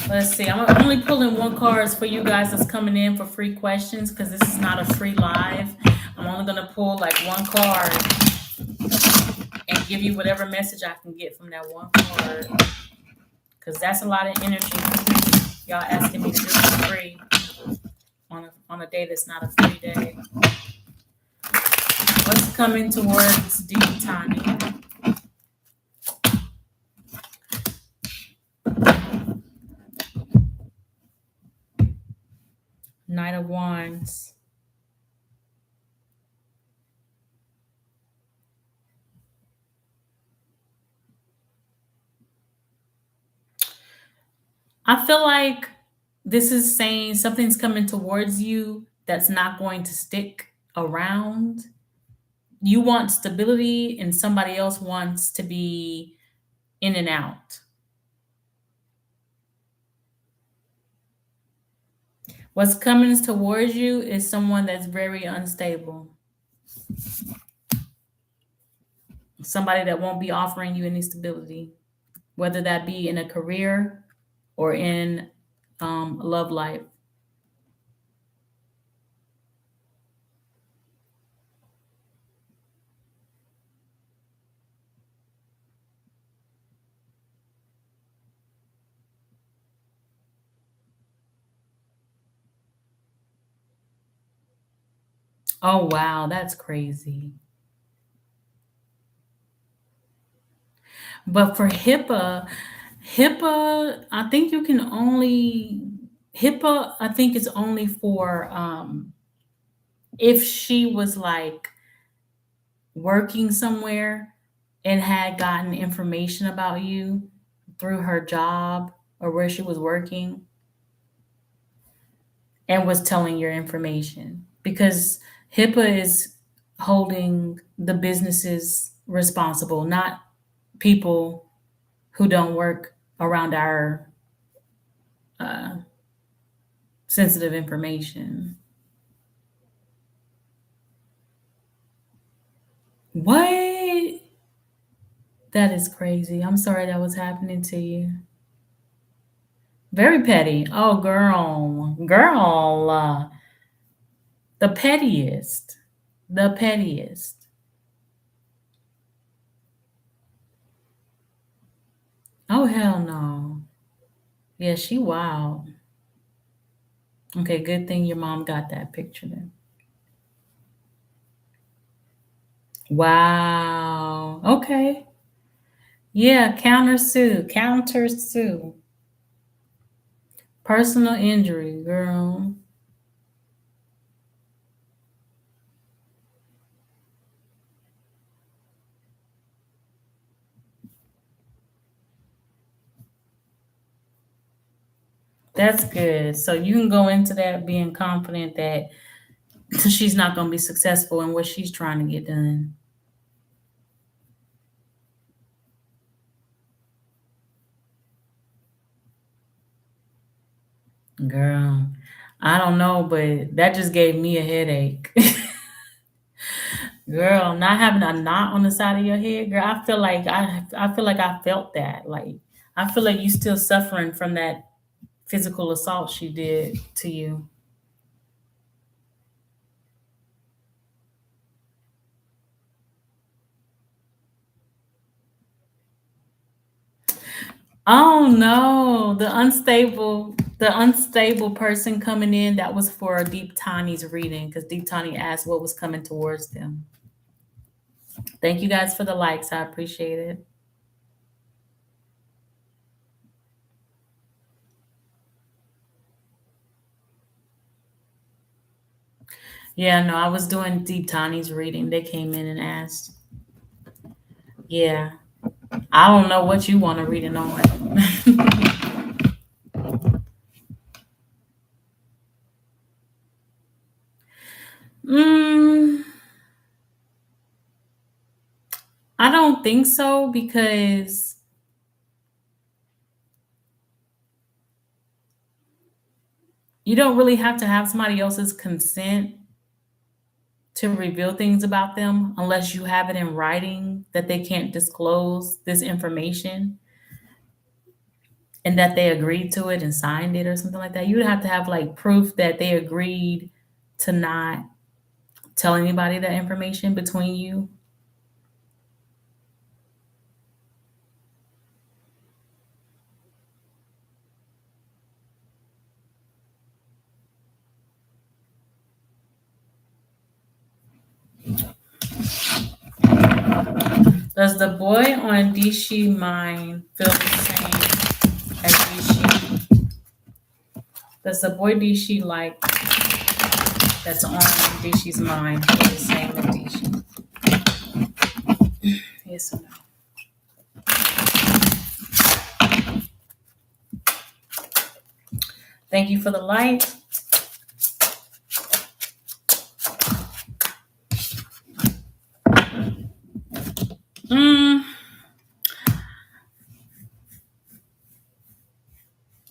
S1: Let's see. I'm only pulling one cards for you guys that's coming in for free questions because this is not a free live. I'm only gonna pull like one card and give you whatever message I can get from that one card because that's a lot of energy. Y'all asking me to do it for free on a day that's not a free day. What's coming towards deep Tani? Knight of Wands. I feel like this is saying something's coming towards you that's not going to stick around. You want stability, and somebody else wants to be in and out. What's coming towards you is someone that's very unstable, somebody that won't be offering you any stability, whether that be in a career or in love life. Oh, wow, that's crazy. But for HIPAA, I think you can only HIPAA, I think it's only for if she was like working somewhere and had gotten information about you through her job or where she was working and was telling your information because HIPAA is holding the businesses responsible, not people who don't work around our uh, sensitive information. What? That is crazy. I'm sorry that was happening to you. Very petty. Oh, girl. Girl. The pettiest. The pettiest. Oh, hell no. Yeah, she wild. Okay, good thing your mom got that picture then. Wow. Okay. Yeah, counter sue. Counter sue. Personal injury, girl. That's good. So you can go into that being confident that she's not going to be successful in what she's trying to get done. Girl, I don't know, but that just gave me a headache. Girl, not having a knot on the side of your head, girl, I feel like I felt that. Like I feel like you still suffering from that physical assault she did to you. Oh no, the unstable person coming in, that was for Deep Tiny's reading because Deep Tiny asked what was coming towards them. Thank you guys for the likes. I appreciate it. Yeah, no, I was doing Deep Tiny's reading. They came in and asked. Yeah. I don't know what you want to read it on. mm, I don't think so because you don't really have to have somebody else's consent to reveal things about them unless you have it in writing that they can't disclose this information and that they agreed to it and signed it or something like that. You would have to have like proof that they agreed to not tell anybody that information between you. Does the boy on Dishi mind feel the same as Dishi? Does the boy Dishi like that's on Dishi's mind feel the same as Dishi? Yes or no? Thank you for the light. Mm,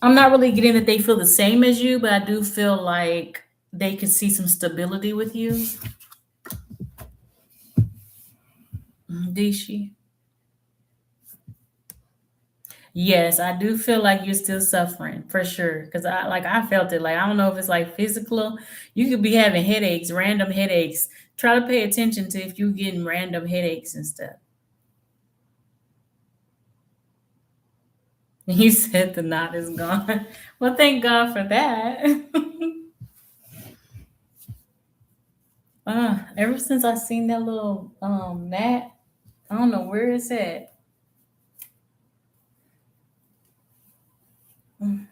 S1: I'm not really getting that they feel the same as you, but I do feel like they could see some stability with you, Dishi. Yes, I do feel like you're still suffering for sure. Cause I felt it. Like I don't know if it's like physical. You could be having headaches, random headaches. Try to pay attention to if you're getting random headaches and stuff. He said the knot is gone. Well, thank God for that. Ever since I seen that little gnat, I don't know where it's at. Mm.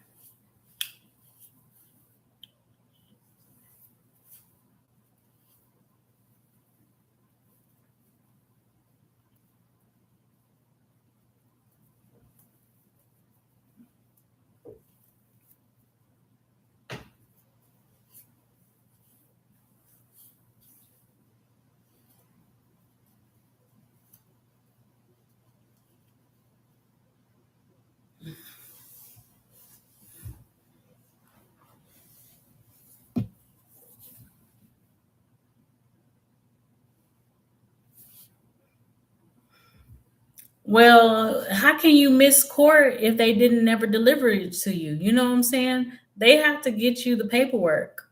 S1: Well, how can you miss court if they didn't never deliver it to you? You know what I'm saying? They have to get you the paperwork.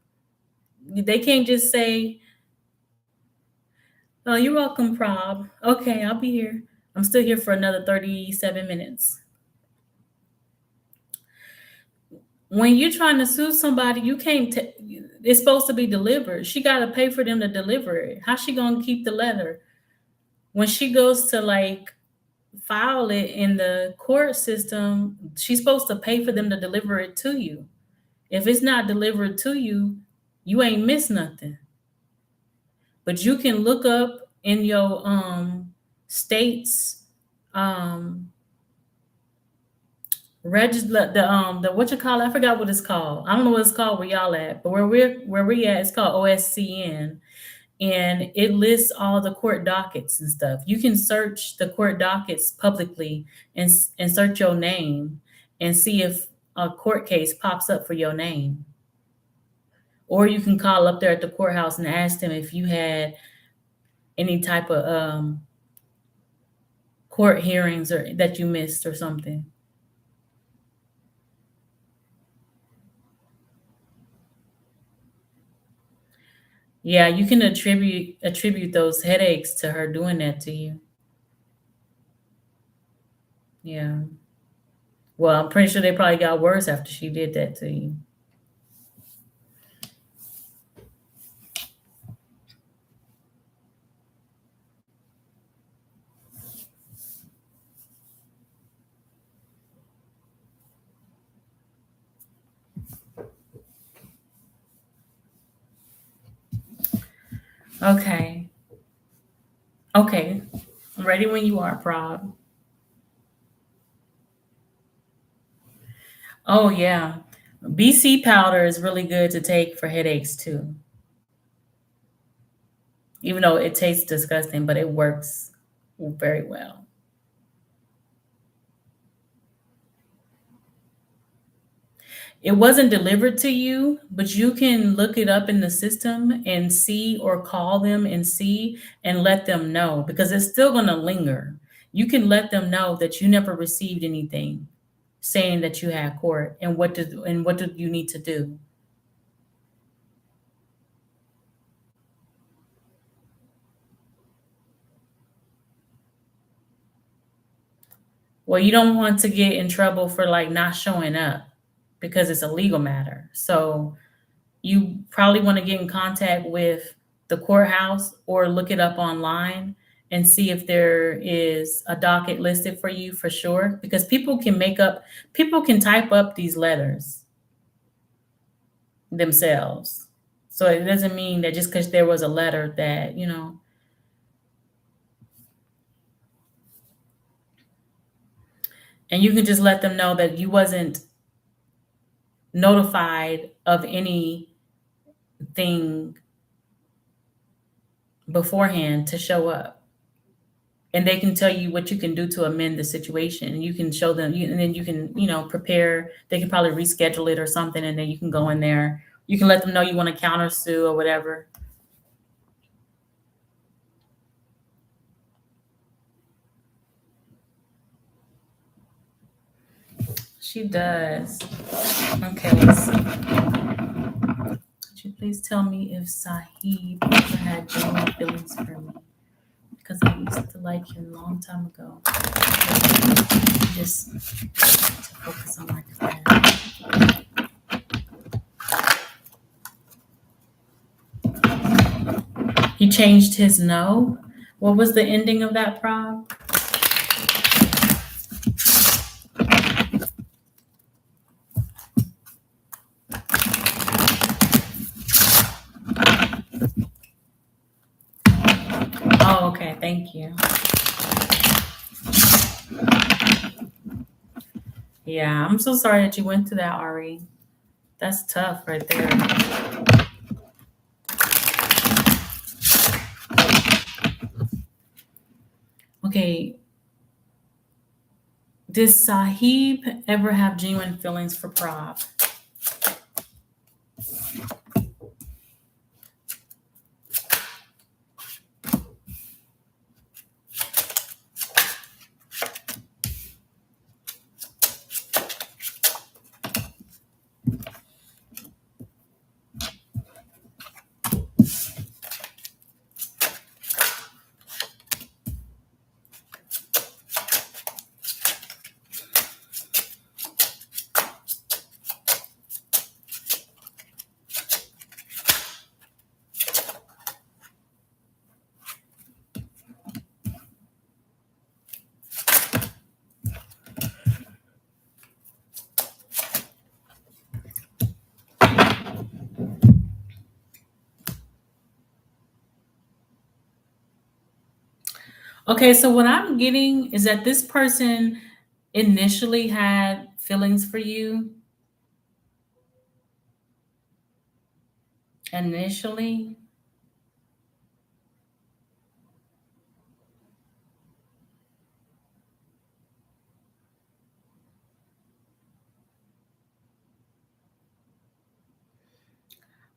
S1: They can't just say, "Oh, you're welcome, Prob. Okay, I'll be here. I'm still here for another 37 minutes." When you're trying to sue somebody, you can't. It's supposed to be delivered. She got to pay for them to deliver it. How's she gonna keep the letter when she goes to like file it in the court system? She's supposed to pay for them to deliver it to you. If it's not delivered to you, you ain't missed nothing. But you can look up in your state's um register the what you call it? I forgot what it's called. I don't know what it's called where y'all at, but where we at, it's called OSCN, and it lists all the court dockets and stuff. You can search the court dockets publicly and search your name and see if a court case pops up for your name. Or you can call up there at the courthouse and ask them if you had any type of court hearings or that you missed or something. Yeah, you can attribute those headaches to her doing that to you. Yeah. Well, I'm pretty sure they probably got worse after she did that to you. Okay. Okay. I'm ready when you are, Prob. Oh yeah. BC powder is really good to take for headaches too. Even though it tastes disgusting, but it works very well. It wasn't delivered to you, but you can look it up in the system and see or call them and see and let them know because it's still going to linger. You can let them know that you never received anything saying that you had court and what do you need to do. Well, you don't want to get in trouble for like not showing up because it's a legal matter. So you probably want to get in contact with the courthouse or look it up online and see if there is a docket listed for you for sure because people can type up these letters themselves. So it doesn't mean that just because there was a letter that. And you can just let them know that you wasn't notified of anything beforehand to show up. And they can tell you what you can do to amend the situation. And you can show them, and then you can, prepare. They can probably reschedule it or something, and then you can go in there. You can let them know you want to counter sue or whatever. She does. Okay, let's see. Could you please tell me if Sahib ever had genuine feelings for me? Because I used to like him a long time ago. Just to focus on my career. He changed his no. What was the ending of that prom? Oh, okay. Thank you. Yeah, I'm so sorry that you went through that, Ari. That's tough right there. Okay. Did Sahib ever have genuine feelings for Prab? Okay, so what I'm getting is that this person initially had feelings for you initially,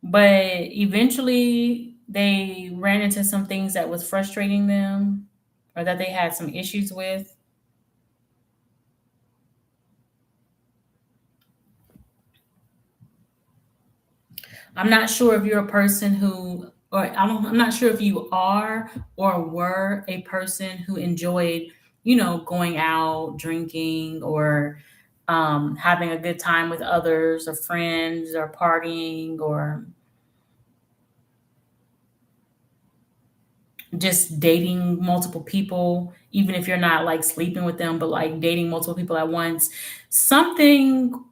S1: but eventually they ran into some things that was frustrating them or that they had some issues with. I'm not sure if you're a person who, or I'm not sure if you are or were a person who enjoyed, going out, drinking, or having a good time with others or friends or partying or just dating multiple people, even if you're not like sleeping with them, but like dating multiple people at once. Something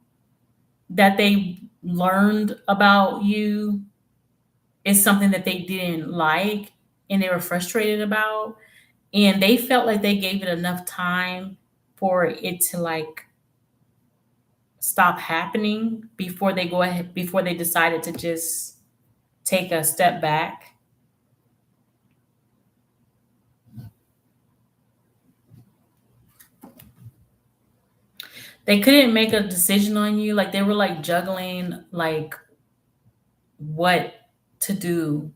S1: that they learned about you is something that they didn't like and they were frustrated about. And they felt like they gave it enough time for it to like stop happening before they decided to just take a step back. They couldn't make a decision on you. Like they were like juggling like what to do.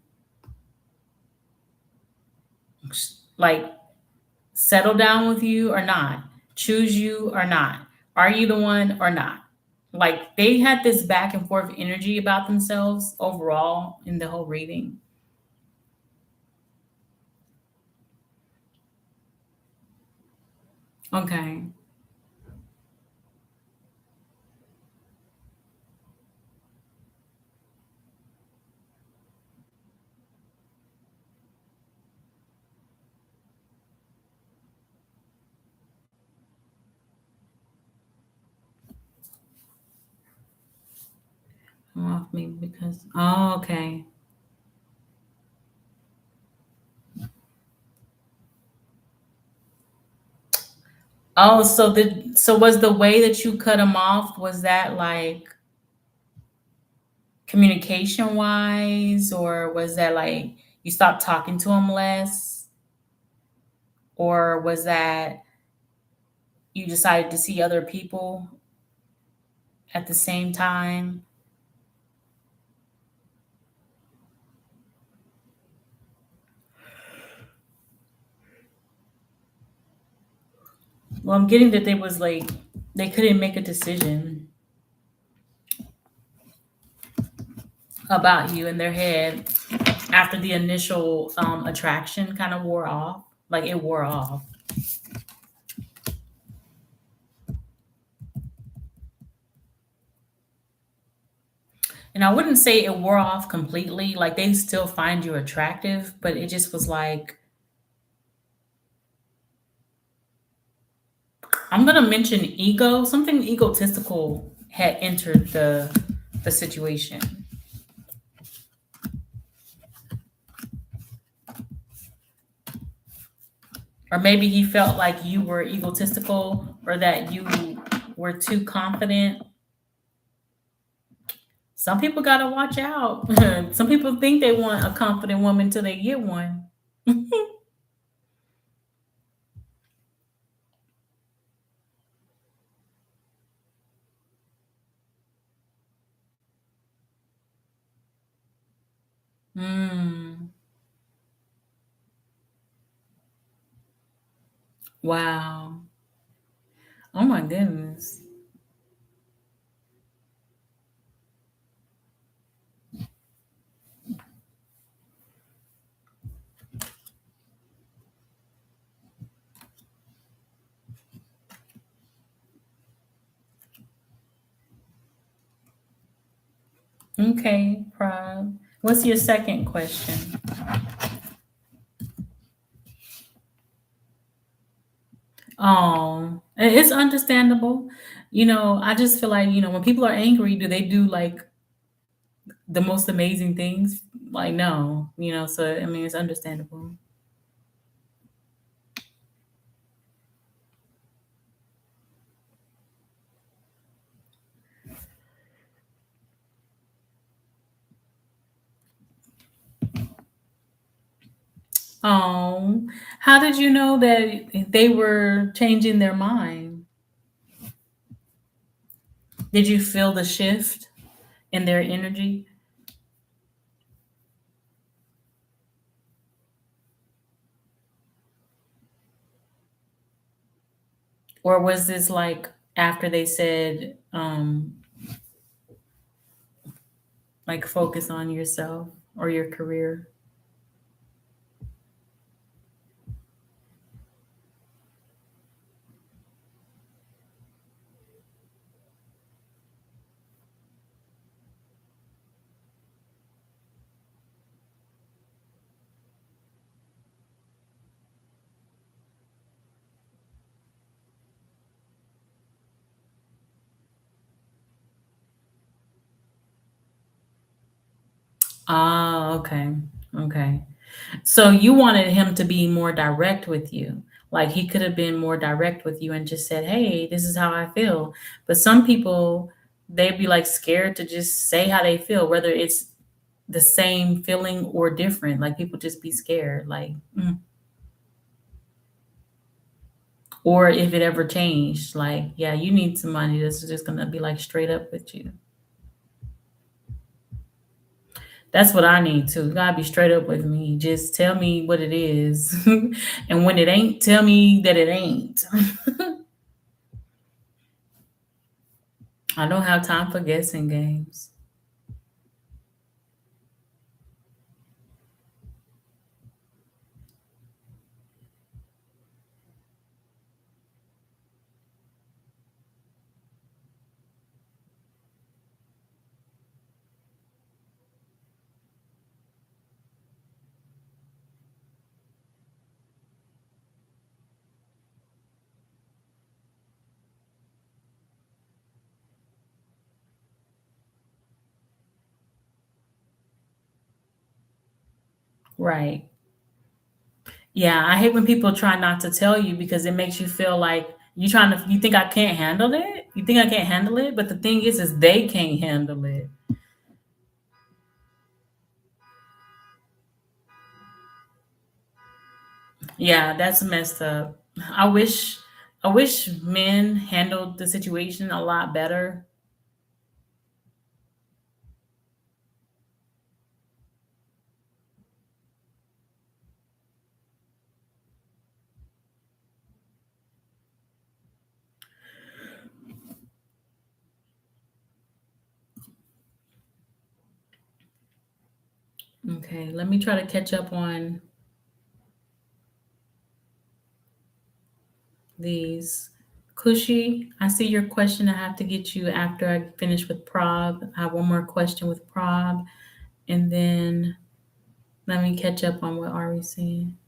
S1: Like settle down with you or not, choose you or not, are you the one or not. Like they had this back and forth energy about themselves overall in the whole reading. Okay. I'm off me because okay. So was the way that you cut him off, was that like communication wise, or was that like you stopped talking to him less, or was that you decided to see other people at the same time? Well, I'm getting that they was like they couldn't make a decision about you in their head after the initial attraction kind of wore off. Like it wore off. And I wouldn't say it wore off completely. Like they still find you attractive, but it just was like I'm gonna mention ego. Something egotistical had entered the situation, or maybe he felt like you were egotistical, or that you were too confident. Some people gotta watch out. Some people think they want a confident woman until they get one. Mm, wow. Oh my goodness. Okay, Prime. What's your second question? Oh, it's understandable. I just feel like, when people are angry, do they do like the most amazing things? Like, no, so I mean, it's understandable. Oh, how did you know that they were changing their mind? Did you feel the shift in their energy? Or was this like after they said, like focus on yourself or your career? Ah, okay. Okay. So you wanted him to be more direct with you. Like he could have been more direct with you and just said, "Hey, this is how I feel." But some people, they'd be like scared to just say how they feel, whether it's the same feeling or different. Like people just be scared, like, or if it ever changed, like, yeah, you need somebody that's just gonna be like straight up with you. That's what I need too. You gotta be straight up with me. Just tell me what it is. And when it ain't, tell me that it ain't. I don't have time for guessing games. Right. Yeah, I hate when people try not to tell you because it makes you feel like you think I can't handle it? You think I can't handle it? But the thing is they can't handle it. Yeah, that's messed up. I wish men handled the situation a lot better. Okay, let me try to catch up on these. Kushi, I see your question. I have to get you after I finish with Prob. I have one more question with Prob, and then let me catch up on what Ari's saying.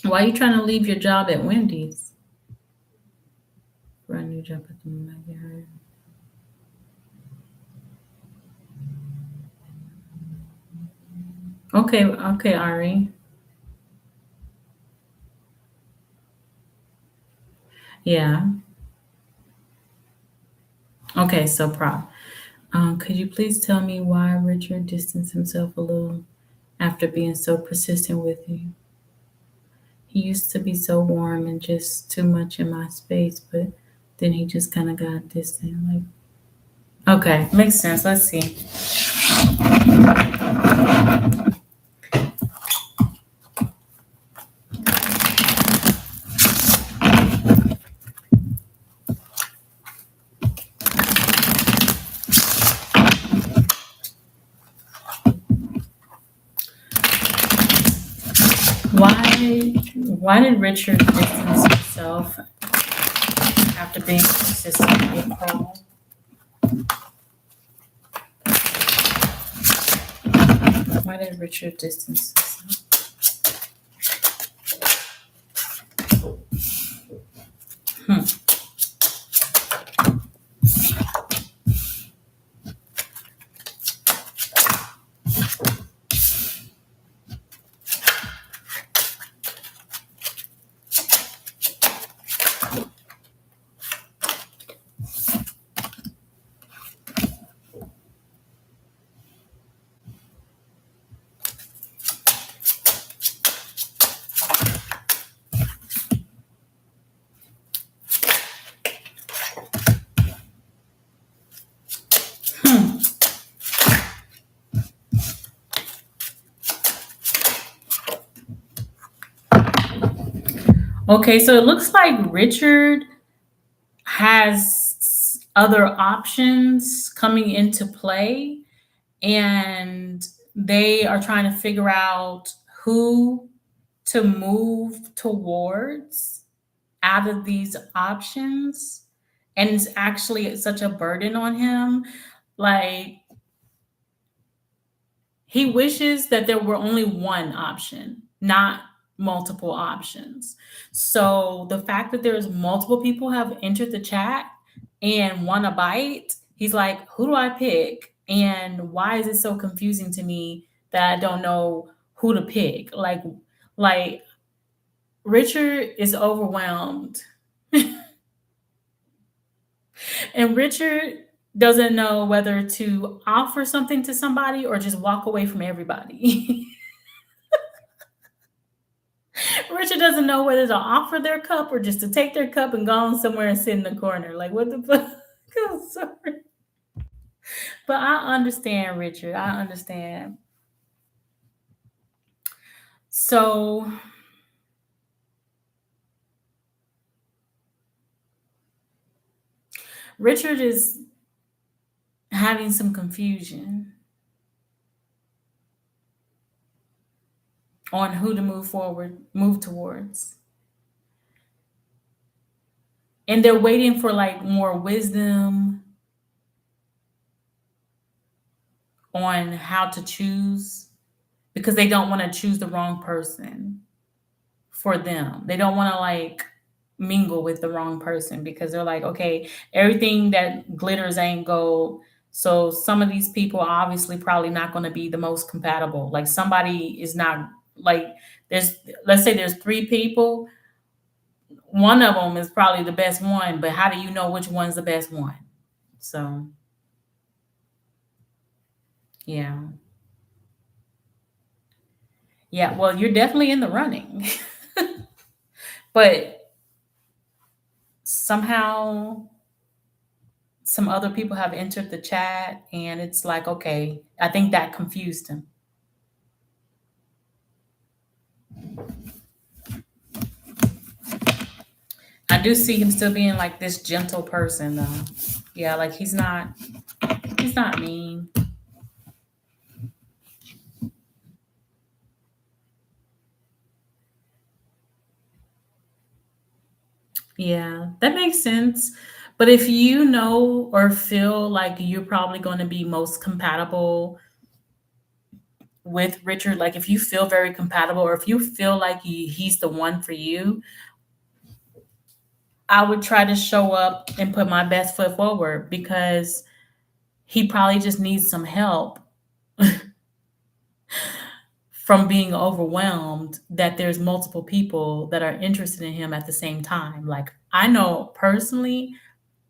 S1: Why are you trying to leave your job at Wendy's for a new job at the moment? Okay, okay, Ari. Yeah. Okay, so Prob. Could you please tell me why Richard distanced himself a little after being so persistent with you? He used to be so warm and just too much in my space, but then he just kind of got distant. Like, okay, makes sense. Let's see. Why did Richard distance himself after being consistent with Paul? Why did Richard distance himself? Hmm. Okay, so it looks like Richard has other options coming into play, and they are trying to figure out who to move towards out of these options. And it's actually such a burden on him. Like, he wishes that there were only one option, not multiple options. So the fact that there's multiple people have entered the chat and want a bite, he's like, who do I pick? And why is it so confusing to me that I don't know who to pick? Like Richard is overwhelmed. And Richard doesn't know whether to offer something to somebody or just walk away from everybody. Richard doesn't know whether to offer their cup or just to take their cup and go on somewhere and sit in the corner. Like, what the fuck? I'm sorry. But I understand, Richard. I understand. So, Richard is having some confusion on who to move towards. And they're waiting for like more wisdom on how to choose because they don't want to choose the wrong person for them. They don't want to like mingle with the wrong person because they're like, okay, everything that glitters ain't gold. So some of these people are obviously probably not going to be the most compatible. Like somebody is not like there's let's say there's three people, one of them is probably the best one, but how do you know which one's the best one? So, yeah. Yeah, well, you're definitely in the running. But somehow some other people have entered the chat and it's like, okay, I think that confused him. I do see him still being like this gentle person though. Yeah, like he's not mean. Yeah, that makes sense. But if you know or feel like you're probably going to be most compatible with Richard, like if you feel very compatible or if you feel like he's the one for you, I would try to show up and put my best foot forward because he probably just needs some help from being overwhelmed that there's multiple people that are interested in him at the same time. Like I know personally,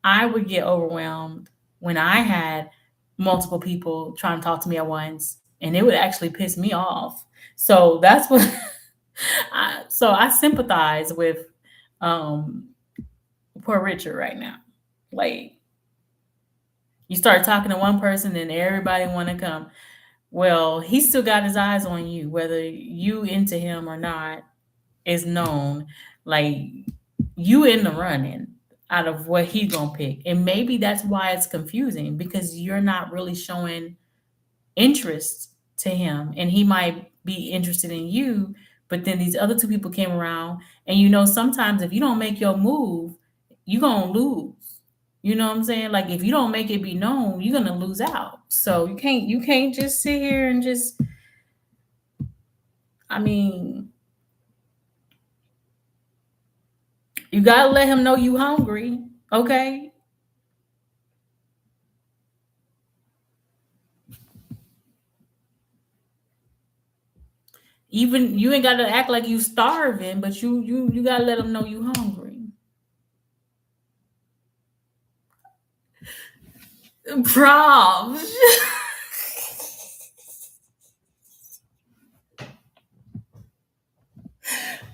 S1: I would get overwhelmed when I had multiple people trying to talk to me at once, and it would actually piss me off. So that's what I sympathize with um poor Richard right now. Like you start talking to one person and everybody want to come. Well, he still got his eyes on you, whether you into him or not is known. Like you in the running out of what he's gonna pick. And maybe that's why it's confusing because you're not really showing interest to him. And he might be interested in you, but then these other two people came around. And sometimes if you don't make your move, you're gonna lose. You know what I'm saying? Like if you don't make it be known, you're gonna lose out. So you can't just sit here and just I mean, you gotta let him know you hungry, okay? Even you ain't gotta act like you starving, but you gotta let him know you hungry. Props.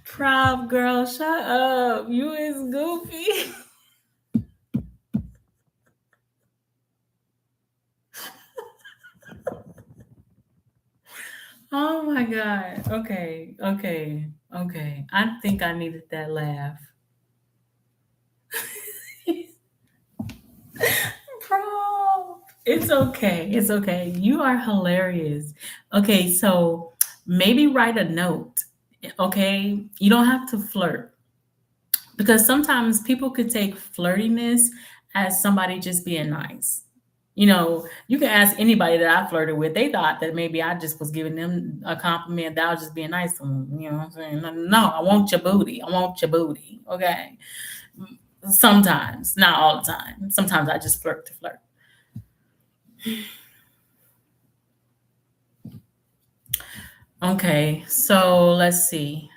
S1: Prop girl, shut up. You is goofy. Oh my god. Okay. Okay. Okay, I think I needed that laugh. Bro, it's okay. It's okay. You are hilarious. Okay, so maybe write a note. Okay, you don't have to flirt because sometimes people could take flirtiness as somebody just being nice. You can ask anybody that I flirted with. They thought that maybe I just was giving them a compliment that I was just being nice to them. You know what I'm saying? No, I want your booty. I want your booty. Okay. Sometimes, not all the time. Sometimes I just flirt to flirt. Okay, so let's see.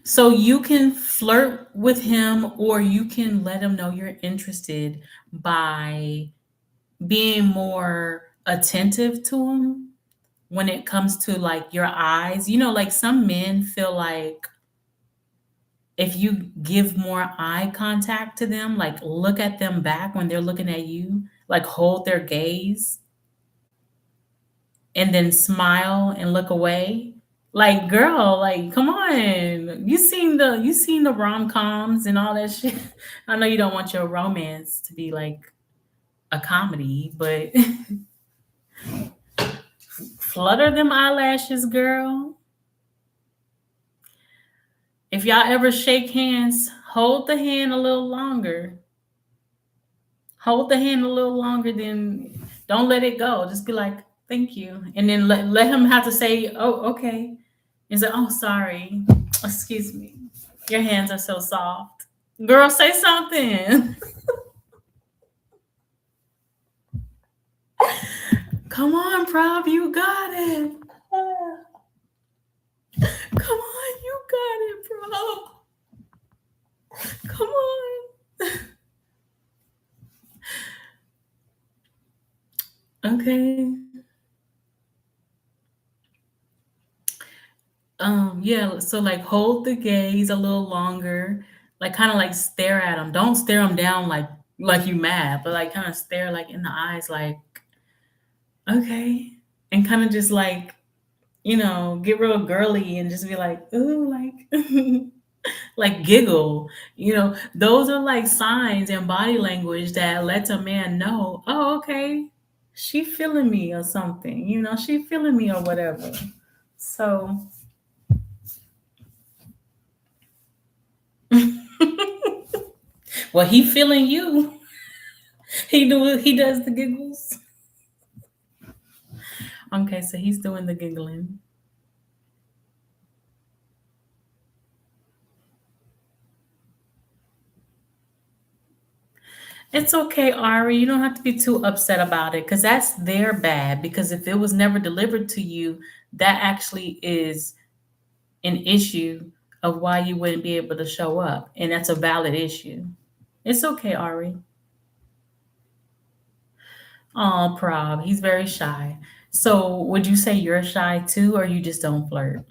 S1: So you can flirt with him or you can let him know you're interested by being more attentive to him when it comes to like your eyes. Like some men feel like if you give more eye contact to them, like look at them back when they're looking at you, like hold their gaze and then smile and look away. Like, girl, like, come on. You seen the rom-coms and all that shit. I know you don't want your romance to be like a comedy, but flutter them eyelashes, girl. If y'all ever shake hands, hold the hand a little longer. Hold the hand a little longer, then don't let it go. Just be like, thank you. And then let him have to say, oh, okay. And say, oh, sorry. Excuse me. Your hands are so soft. Girl, say something. Come on, Prob, you got it. Come on, you got it, Prob. Come on. Okay. Yeah, so like hold the gaze a little longer, like kind of like stare at them. Don't stare them down like you mad, but like kind of stare like in the eyes, like okay, and kind of just like get real girly and just be like ooh, like like giggle. Those are like signs and body language that lets a man know, oh, okay, she feeling me or something. She feeling me or whatever. So. Well, he feeling you. He does the giggles. Okay, so he's doing the giggling. It's okay, Ari. You don't have to be too upset about it because that's their bad. Because if it was never delivered to you, that actually is an issue of why you wouldn't be able to show up. And that's a valid issue. It's okay, Ari. Oh, Prob. He's very shy. So would you say you're shy too, or you just don't flirt?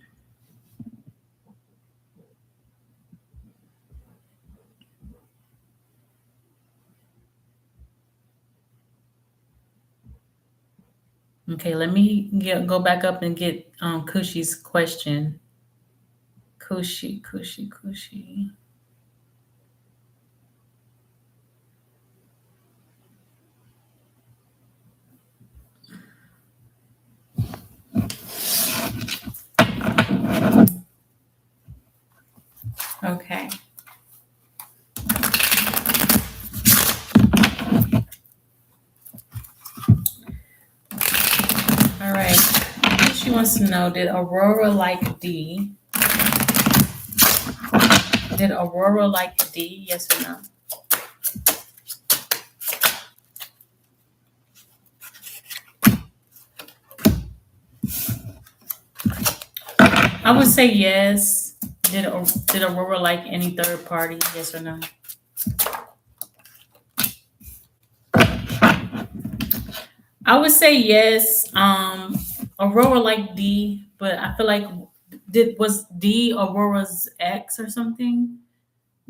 S1: Okay, let me go back up and get Cushy's question. Cushy, cushy, cushy. Okay. All right. She wants to know, did Aurora like D? Did Aurora like D? Yes or no? I would say yes. Did Aurora like any third party? Yes or no? I would say yes. Aurora liked D, but I feel like was D Aurora's ex or something?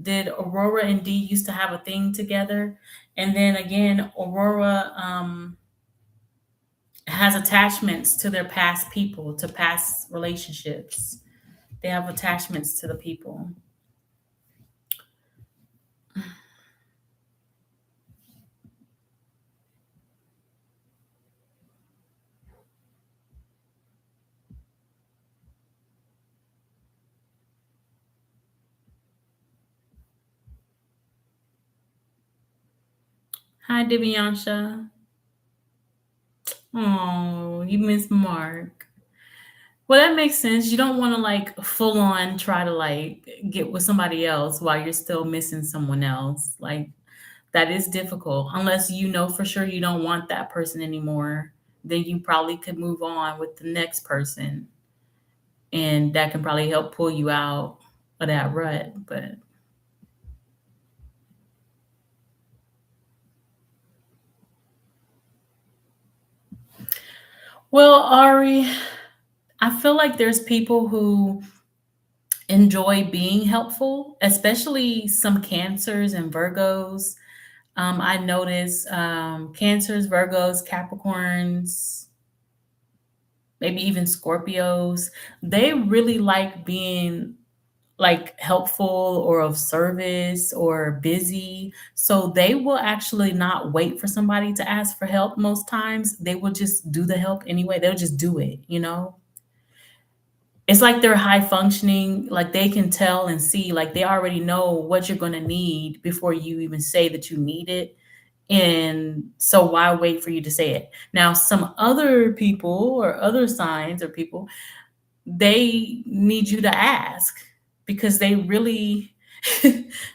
S1: Did Aurora and D used to have a thing together? And then again, Aurora has attachments to their past people, to past relationships. They have attachments to the people. Hi, Divyansha. Oh, you miss Mark. Well, that makes sense. You don't want to like full on try to like get with somebody else while you're still missing someone else. Like that is difficult unless you know for sure you don't want that person anymore. Then you probably could move on with the next person, and that can probably help pull you out of that rut. But well, Ari, I feel like there's people who enjoy being helpful, especially some Cancers and Virgos. I notice Cancers, Virgos, Capricorns, maybe even Scorpios. They really like being like helpful or of service or busy. So they will actually not wait for somebody to ask for help most times. They will just do the help anyway. They'll just do it, you know? It's like they're high functioning, like they can tell and see, like they already know what you're going to need before you even say that you need it. And so why wait for you to say it? Now, some other people or other signs or people, they need you to ask because they really,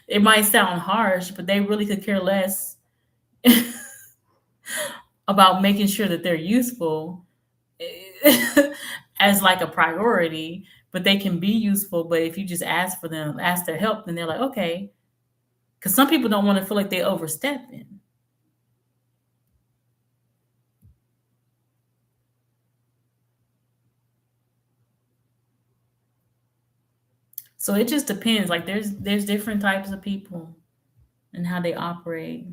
S1: it might sound harsh, but they really could care less about making sure that they're useful as like a priority, but they can be useful. But if you just ask for them, ask their help, then they're like, okay. Because some people don't want to feel like they overstepping. So it just depends. Like there's different types of people and how they operate.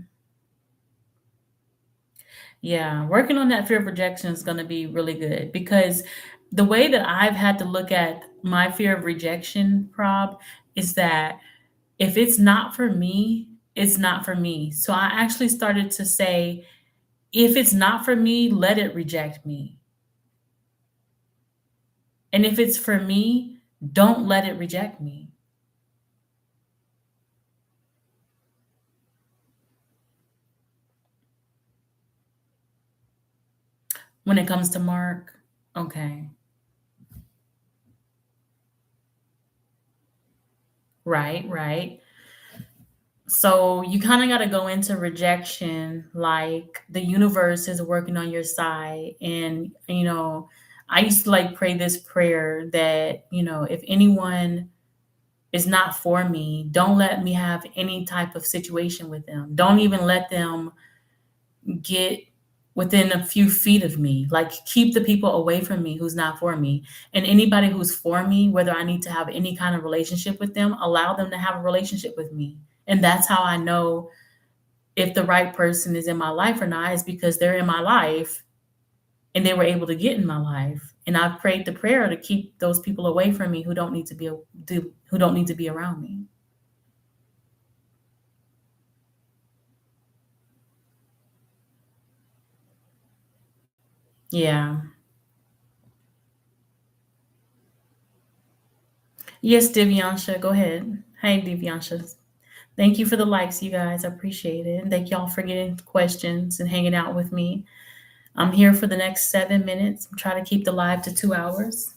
S1: Yeah, working on that fear of rejection is going to be really good because the way that I've had to look at my fear of rejection, prob, is that if it's not for me, it's not for me. So I actually started to say, if it's not for me, let it reject me. And if it's for me, don't let it reject me. When it comes to Mark, okay. Right, right. So you kind of got to go into rejection like the universe is working on your side. And, I used to like pray this prayer that, if anyone is not for me, don't let me have any type of situation with them. Don't even let them get within a few feet of me. Like keep the people away from me who's not for me. And anybody who's for me, whether I need to have any kind of relationship with them, allow them to have a relationship with me. And that's how I know if the right person is in my life or not, is because they're in my life and they were able to get in my life. And I've prayed the prayer to keep those people away from me who don't need to be around me. Yeah. Yes, Divyansha, go ahead. Hey, Divyansha. Thank you for the likes, you guys. I appreciate it. And thank y'all for getting questions and hanging out with me. I'm here for the next 7 minutes. I'm trying to keep the live to 2 hours.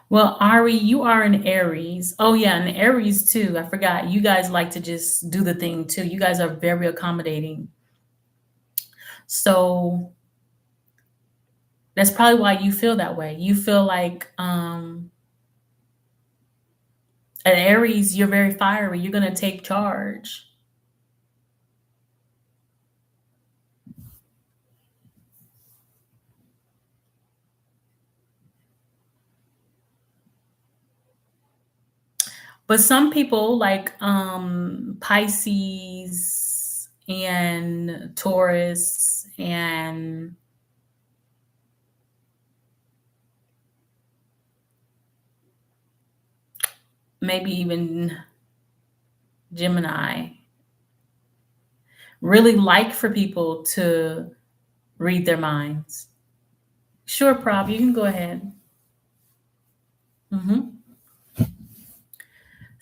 S1: Well, Ari, you are an Aries. Oh, yeah, an Aries too. I forgot. You guys like to just do the thing too. You guys are very accommodating. So that's probably why you feel that way. You feel like an Aries, you're very fiery. You're going to take charge. But some people like Pisces and Taurus and maybe even Gemini really like for people to read their minds. Sure, Prob, you can go ahead. Hmm.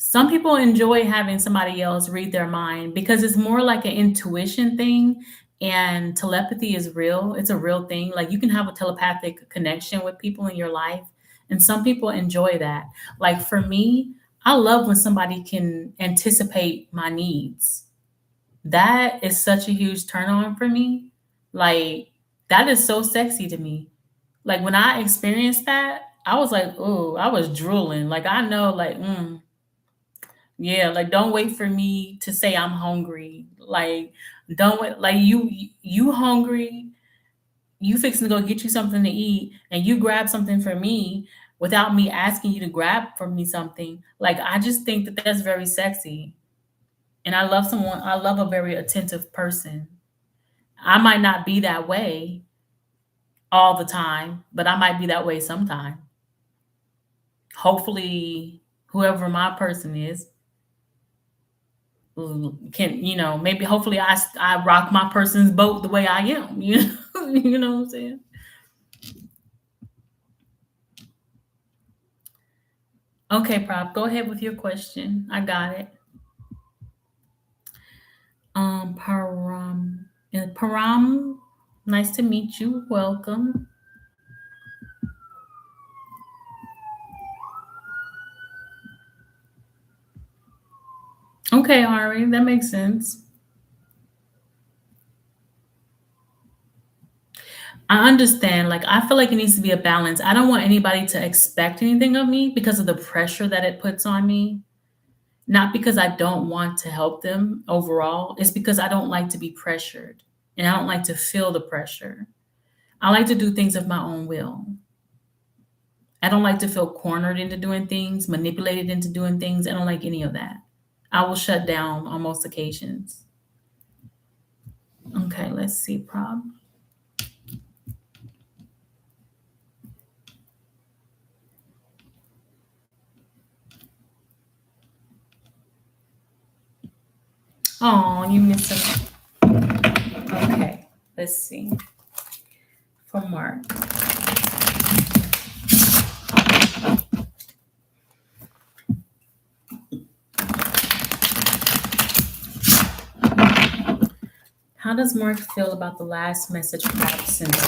S1: Some people enjoy having somebody else read their mind because it's more like an intuition thing, and telepathy is real. It's a real thing. Like you can have a telepathic connection with people in your life, and some people enjoy that. Like for me, I love when somebody can anticipate my needs. That is such a huge turn on for me. Like that is so sexy to me. Like when I experienced that, I was like, oh, I was drooling. Like I know, like, yeah, like don't wait for me to say I'm hungry. Like don't wait, like you hungry, you fixing to go get you something to eat and you grab something for me without me asking you to grab for me something. Like I just think that that's very sexy. And I love a very attentive person. I might not be that way all the time, but I might be that way sometime. Hopefully whoever my person is can, maybe hopefully I rock my person's boat the way I am. You know what I'm saying? Okay, Prop, go ahead with your question. I got it. Param, nice to meet you. Welcome. Okay, Ari, that makes sense. I understand. Like, I feel like it needs to be a balance. I don't want anybody to expect anything of me because of the pressure that it puts on me. Not because I don't want to help them overall. It's because I don't like to be pressured and I don't like to feel the pressure. I like to do things of my own will. I don't like to feel cornered into doing things, manipulated into doing things. I don't like any of that. I will shut down on most occasions. Okay, let's see, Prob. Oh, you missed it. Okay, let's see. For Mark. How does Mark feel about the last message Prob sent him?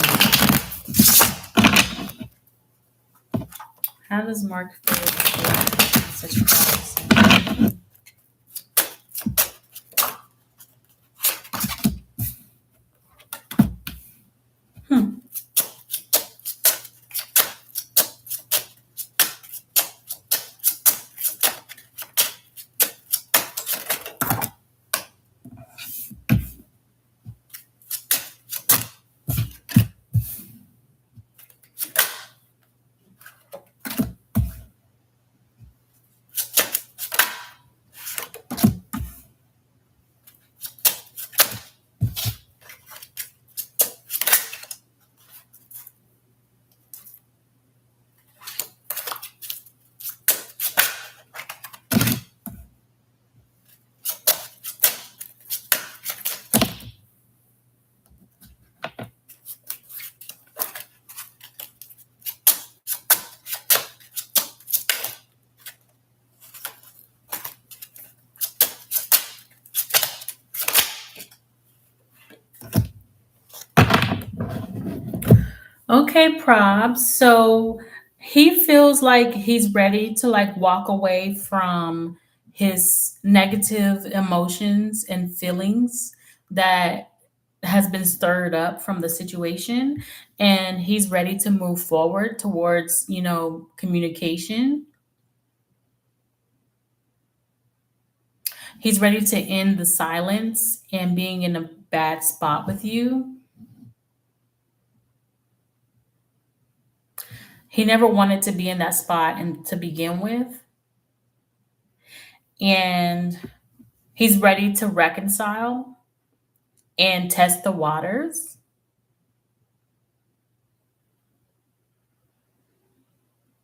S1: How does Mark feel about the last message Prob sent him? Hmm. Okay, Prob. So he feels like he's ready to like walk away from his negative emotions and feelings that has been stirred up from the situation, and he's ready to move forward towards, communication. He's ready to end the silence and being in a bad spot with you. He never wanted to be in that spot and to begin with. and he's ready to reconcile and test the waters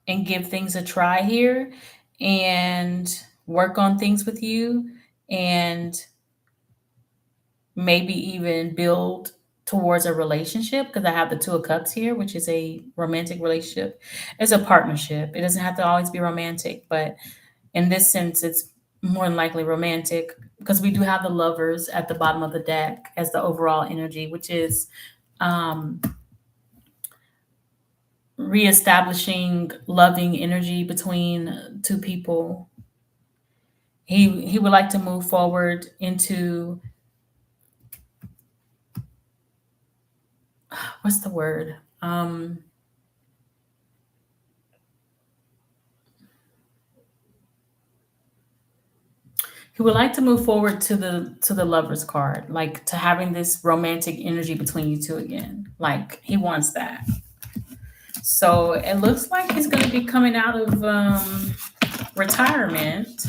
S1: and give things a try here and work on things with you and maybe even build towards a relationship because I have the Two of Cups here, which is a romantic relationship. It's a partnership. It doesn't have to always be romantic, but in this sense, it's more than likely romantic because we do have the lovers at the bottom of the deck as the overall energy, which is um, reestablishing loving energy between two people. He would like to move forward into what's the word? He would like to move forward to the lovers card, like to having this romantic energy between you two again. Like he wants that. So it looks like he's going to be coming out of retirement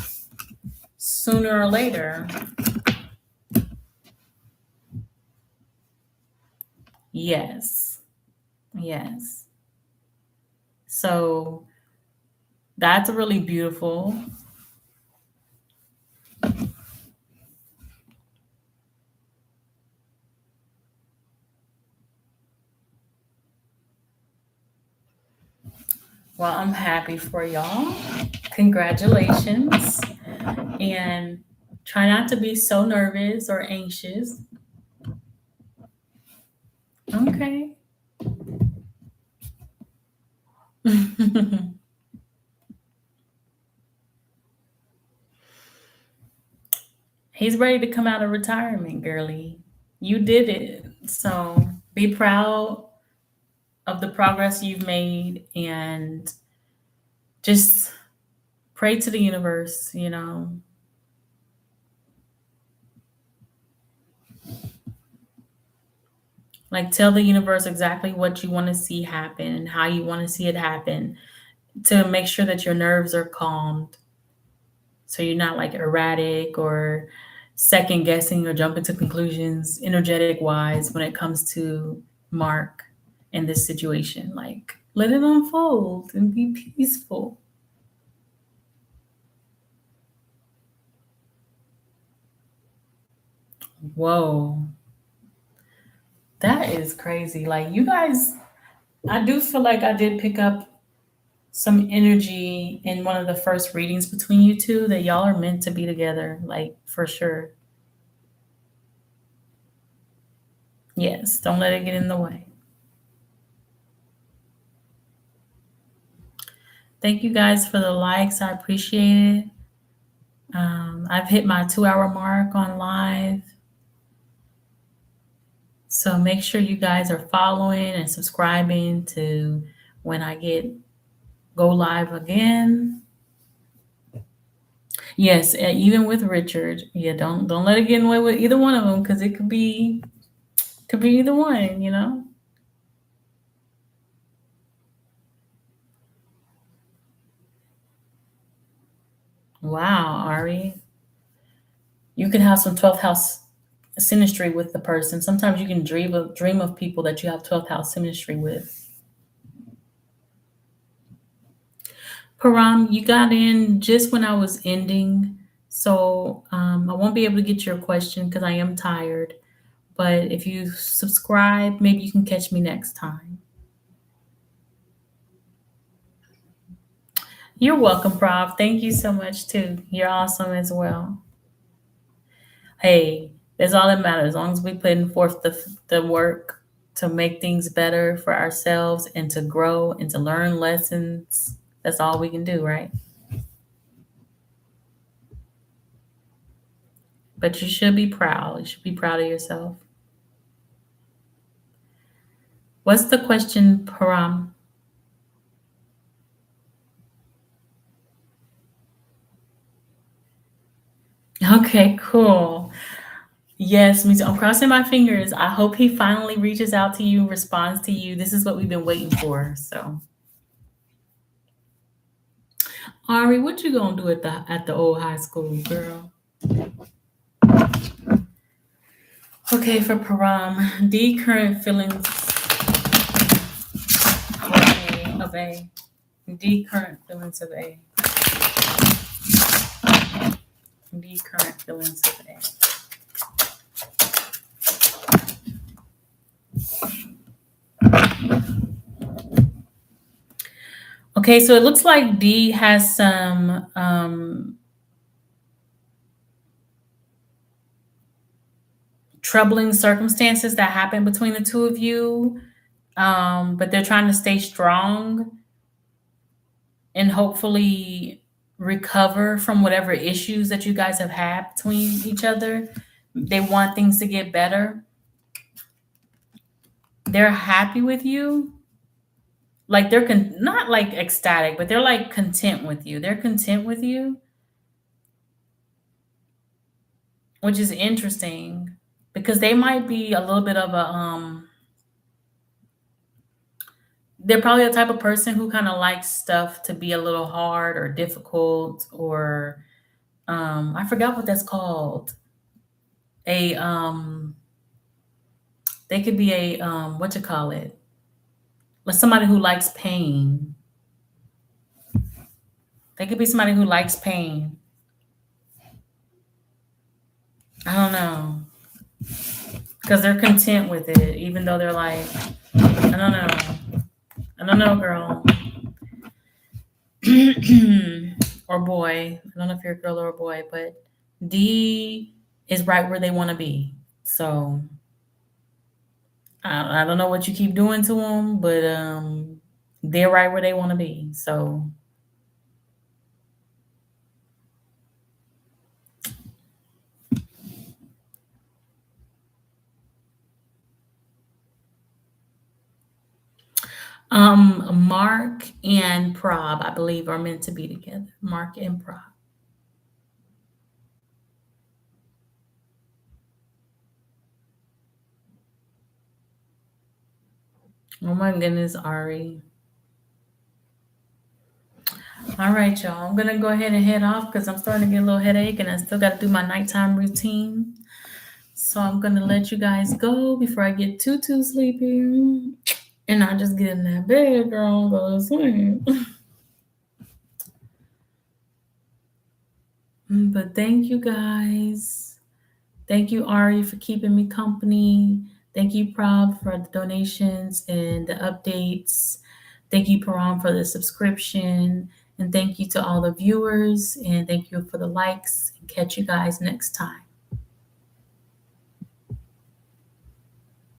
S1: sooner or later. Yes. Yes. So that's really beautiful. Well, I'm happy for y'all. Congratulations. And try not to be so nervous or anxious. Okay. He's ready to come out of retirement, girly. You did it. So be proud of the progress you've made and just pray to the universe, you know. Like tell the universe exactly what you want to see happen and how you want to see it happen to make sure that your nerves are calmed so you're not like erratic or second guessing or jumping to conclusions energetic wise when it comes to Mark in this situation. Like let it unfold and be peaceful. Whoa, that is crazy. Like you guys, I do feel like I did pick up some energy in one of the first readings between you two that y'all are meant to be together, like for sure. Yes, don't let it get in the way. Thank you guys for the likes. I appreciate it. I've hit my 2 hour mark on live. So make sure you guys are following and subscribing to when I get go live again. Yes, even with Richard. Yeah, don't let it get in the way with either one of them because it could be either one, you know? Wow, Ari. You can have some 12th house synastry with the person. Sometimes you can dream of people that you have 12th house synastry with. Param, you got in just when I was ending, so I won't be able to get your question because I am tired. But if you subscribe, maybe you can catch me next time. You're welcome, Prof. Thank you so much too. You're awesome as well. Hey, that's all that matters. As long as we putting forth the work to make things better for ourselves and to grow and to learn lessons, that's all we can do, right? But you should be proud. You should be proud of yourself. What's the question, Param? Okay, cool. Yes, me too. I'm crossing my fingers. I hope he finally reaches out to you, responds to you. This is what we've been waiting for. So, Ari, what you gonna do at the old high school, girl? Okay, for Param, D current feelings of A. D current feelings of A. D current feelings of A. Okay, so it looks like D has some troubling circumstances that happen between the two of you, but they're trying to stay strong and hopefully recover from whatever issues that you guys have had between each other. They want things to get better. They're happy with you. Like they're not like ecstatic, but they're like content with you. They're content with you, which is interesting because they might be a little bit of a they're probably the type of person who kind of likes stuff to be a little hard or difficult or I forgot what that's called. A they could be a what you call it? Like somebody who likes pain. They could be somebody who likes pain. I don't know. Because they're content with it, even though they're like, I don't know. I don't know, girl. Or boy. I don't know if you're a girl or a boy, but D is right where they want to be. So I don't know what you keep doing to them, but they're right where they want to be. So Mark and Prob, I believe, are meant to be together. Mark and Prob. Oh my goodness, Ari. All right, y'all. I'm gonna go ahead and head off because I'm starting to get a little headache and I still gotta do my nighttime routine. So I'm gonna let you guys go before I get too sleepy. And I just get in that bed, girl, and go to sleep. But thank you guys. Thank you, Ari, for keeping me company. Thank you, Prob, for the donations and the updates. Thank you, Param, for the subscription. And thank you to all the viewers. And thank you for the likes. And catch you guys next time.